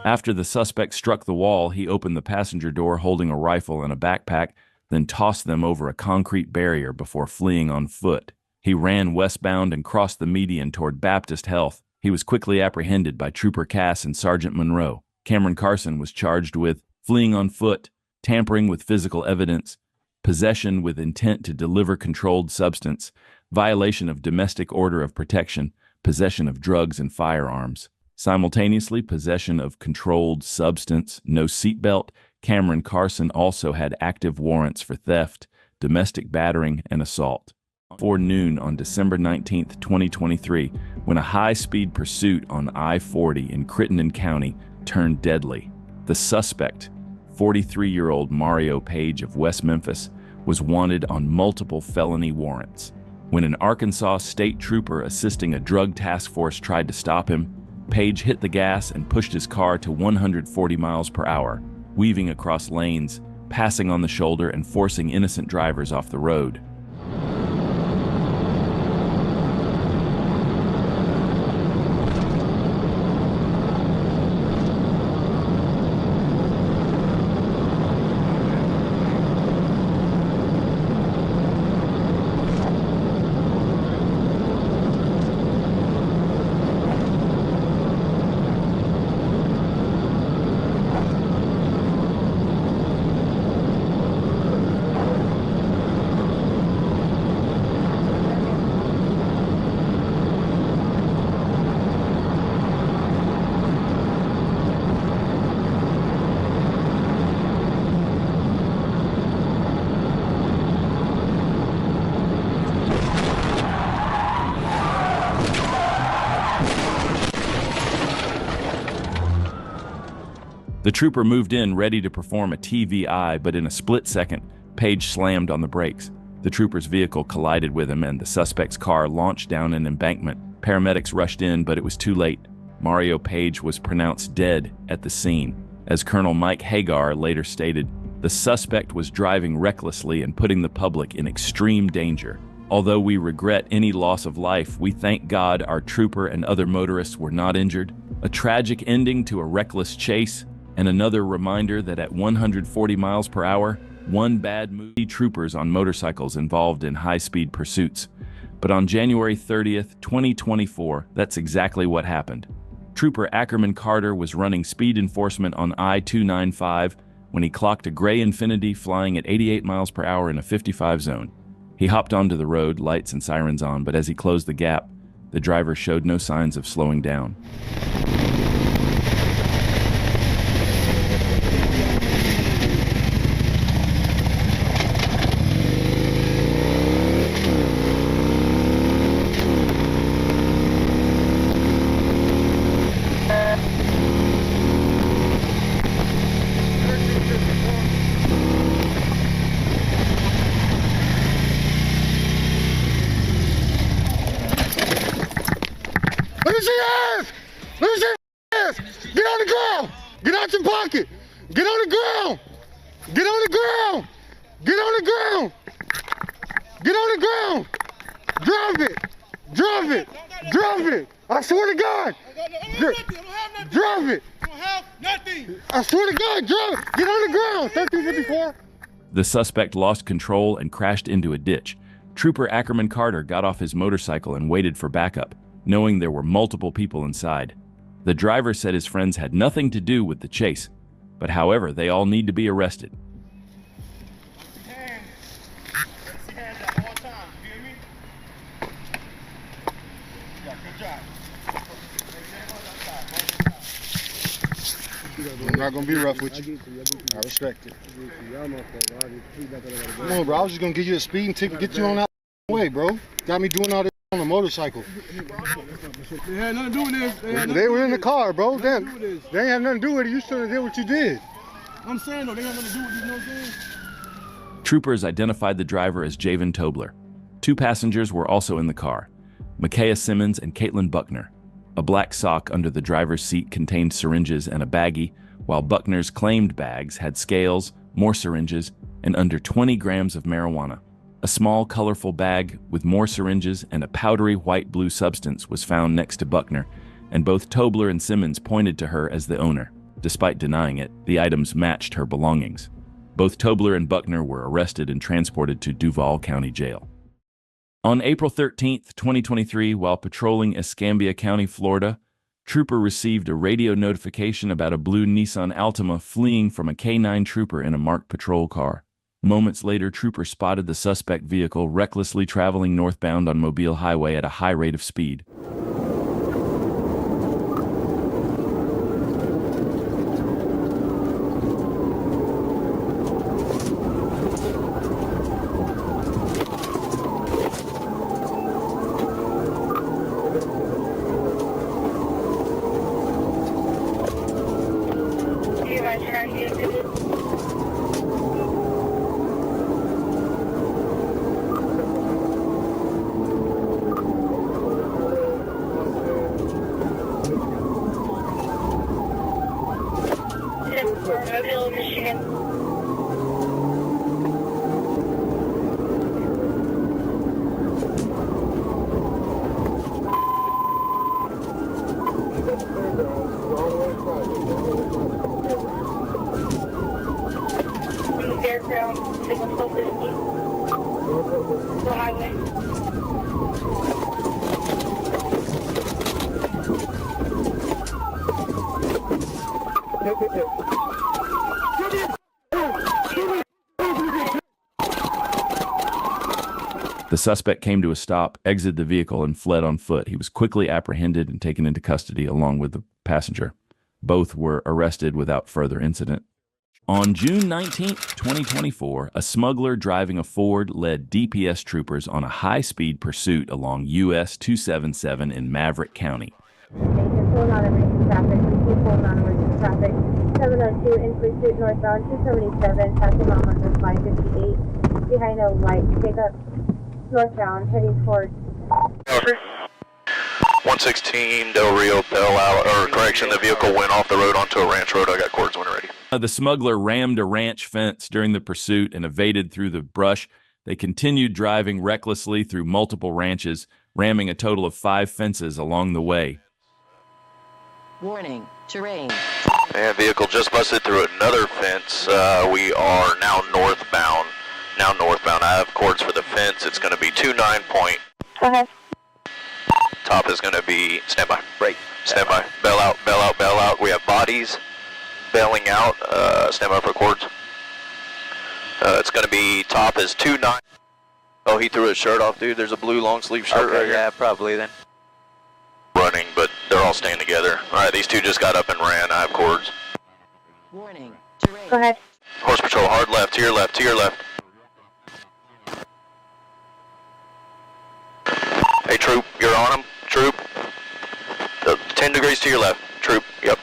Speaker 2: After the suspect struck the wall, he opened the passenger door holding a rifle and a backpack, then tossed them over a concrete barrier before fleeing on foot. He ran westbound and crossed the median toward Baptist Health. He was quickly apprehended by Trooper Cass and Sergeant Monroe. Cameron Carson was charged with fleeing on foot, tampering with physical evidence, possession with intent to deliver controlled substance, violation of domestic order of protection, possession of drugs and firearms. Simultaneously, possession of controlled substance, no seatbelt. Cameron Carson also had active warrants for theft, domestic battering, and assault. Before noon on December 19, 2023, when a high-speed pursuit on I-40 in Crittenden County turned deadly, the suspect, 43-year-old Mario Page of West Memphis, was wanted on multiple felony warrants. When an Arkansas state trooper assisting a drug task force tried to stop him, Page hit the gas and pushed his car to 140 miles per hour, weaving across lanes, passing on the shoulder and forcing innocent drivers off the road. The trooper moved in ready to perform a TVI, but in a split second, Page slammed on the brakes. The trooper's vehicle collided with him and the suspect's car launched down an embankment. Paramedics rushed in, but it was too late. Mario Page was pronounced dead at the scene. As Colonel Mike Hagar later stated, the suspect was driving recklessly and putting the public in extreme danger. Although we regret any loss of life, we thank God our trooper and other motorists were not injured. A tragic ending to a reckless chase, and another reminder that at 140 miles per hour, one bad move. Troopers on motorcycles involved in high-speed pursuits. But on January 30th, 2024, that's exactly what happened. Trooper Ackerman Carter was running speed enforcement on I-295 when he clocked a gray Infiniti flying at 88 miles per hour in a 55 zone. He hopped onto the road, lights and sirens on, but as he closed the gap, the driver showed no signs of slowing down.
Speaker 10: Let me see your ass! Let me see your ass! Get on the ground! Get out your pocket! Get on the ground! Get on the ground! Get on the ground! Get on the ground! Drop it! Drop it! Drop it! I swear to God! Drop it! I swear to God, drop it! Get on the ground! 1354!
Speaker 2: The suspect lost control and crashed into a ditch. Trooper Ackerman Carter got off his motorcycle and waited for backup, knowing there were multiple people inside. The driver said his friends had nothing to do with the chase, but however, they all need to be arrested.
Speaker 10: I'm not gonna be rough with you. I respect it. Come on, bro. I was just gonna give you a speeding ticket, get you on that way, bro. Got me doing all this on a motorcycle.
Speaker 1: They had nothing to do with this.
Speaker 10: They were in the car, bro. Damn, they ain't have nothing to do with it. You shouldn't have did what you did.
Speaker 1: I'm saying though, they had nothing to do with this. You know what I'm saying?
Speaker 2: Troopers identified the driver as Javen Tobler. Two passengers were also in the car, Micaiah Simmons and Caitlin Buckner. A black sock under the driver's seat contained syringes and a baggie, while Buckner's claimed bags had scales, more syringes, and under 20 grams of marijuana. A small, colorful bag with more syringes and a powdery white-blue substance was found next to Buckner, and both Tobler and Simmons pointed to her as the owner. Despite denying it, the items matched her belongings. Both Tobler and Buckner were arrested and transported to Duval County Jail. On April 13, 2023, while patrolling Escambia County, Florida, trooper received a radio notification about a blue Nissan Altima fleeing from a K-9 trooper in a marked patrol car. Moments later, trooper spotted the suspect vehicle recklessly traveling northbound on Mobile Highway at a high rate of speed.
Speaker 3: Mobile, Michigan. Fairground, signal 1250. The highway.
Speaker 2: The suspect came to a stop, exited the vehicle, and fled on foot. He was quickly apprehended and taken into custody along with the passenger. Both were arrested without further incident. On June 19, 2024, a smuggler driving a Ford led DPS troopers on a high-speed pursuit along US 277 in Maverick County.
Speaker 3: Hold on emergency traffic. Hold on emergency traffic. 702 in pursuit northbound 277, passing on under 558. Behind a light pickup. Northbound, heading towards.
Speaker 11: 116 Del Rio, Bell out, or correction, the vehicle went off the road onto a ranch road. I got cords when ready.
Speaker 2: The smuggler rammed a ranch fence during the pursuit and evaded through the brush. They continued driving recklessly through multiple ranches, ramming a total of 5 fences along the way.
Speaker 8: Warning, terrain.
Speaker 11: And vehicle just busted through another fence. We are now northbound. I have cords for the fence. It's going to be 29 point.
Speaker 3: Okay.
Speaker 11: Top is going to be standby. Break. Standby. Bail out. Bail out. Bail out. We have bodies bailing out. Standby for cords. It's going to be top is 29. Oh, he threw his shirt off, dude. There's a blue long sleeve shirt right here.
Speaker 22: Yeah, probably then.
Speaker 11: Running, but they're all staying together. All right, these two just got up and ran. I have cords.
Speaker 8: Warning, terrain.
Speaker 3: Go ahead.
Speaker 11: Horse patrol, hard left, to your left, to your left. Hey, troop, you're on them. Troop. 10 degrees to your left. Troop, yep.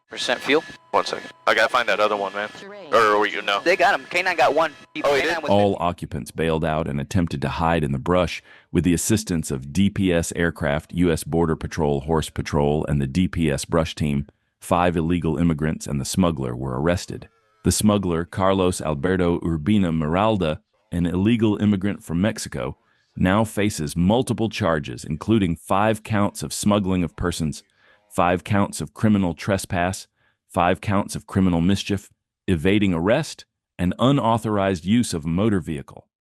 Speaker 22: Percent fuel.
Speaker 11: 1 second. I gotta find that other one, man. Or you know.
Speaker 22: They got him. K9 got one.
Speaker 11: Oh, he did?
Speaker 2: All occupants bailed out and attempted to hide in the brush with the assistance of DPS aircraft, U.S. Border Patrol, Horse Patrol, and the DPS brush team. 5 illegal immigrants and the smuggler were arrested. The smuggler, Carlos Alberto Urbina Miralda, an illegal immigrant from Mexico, now faces multiple charges, including 5 counts of smuggling of persons, 5 counts of criminal trespass, 5 counts of criminal mischief, evading arrest, and unauthorized use of a motor vehicle.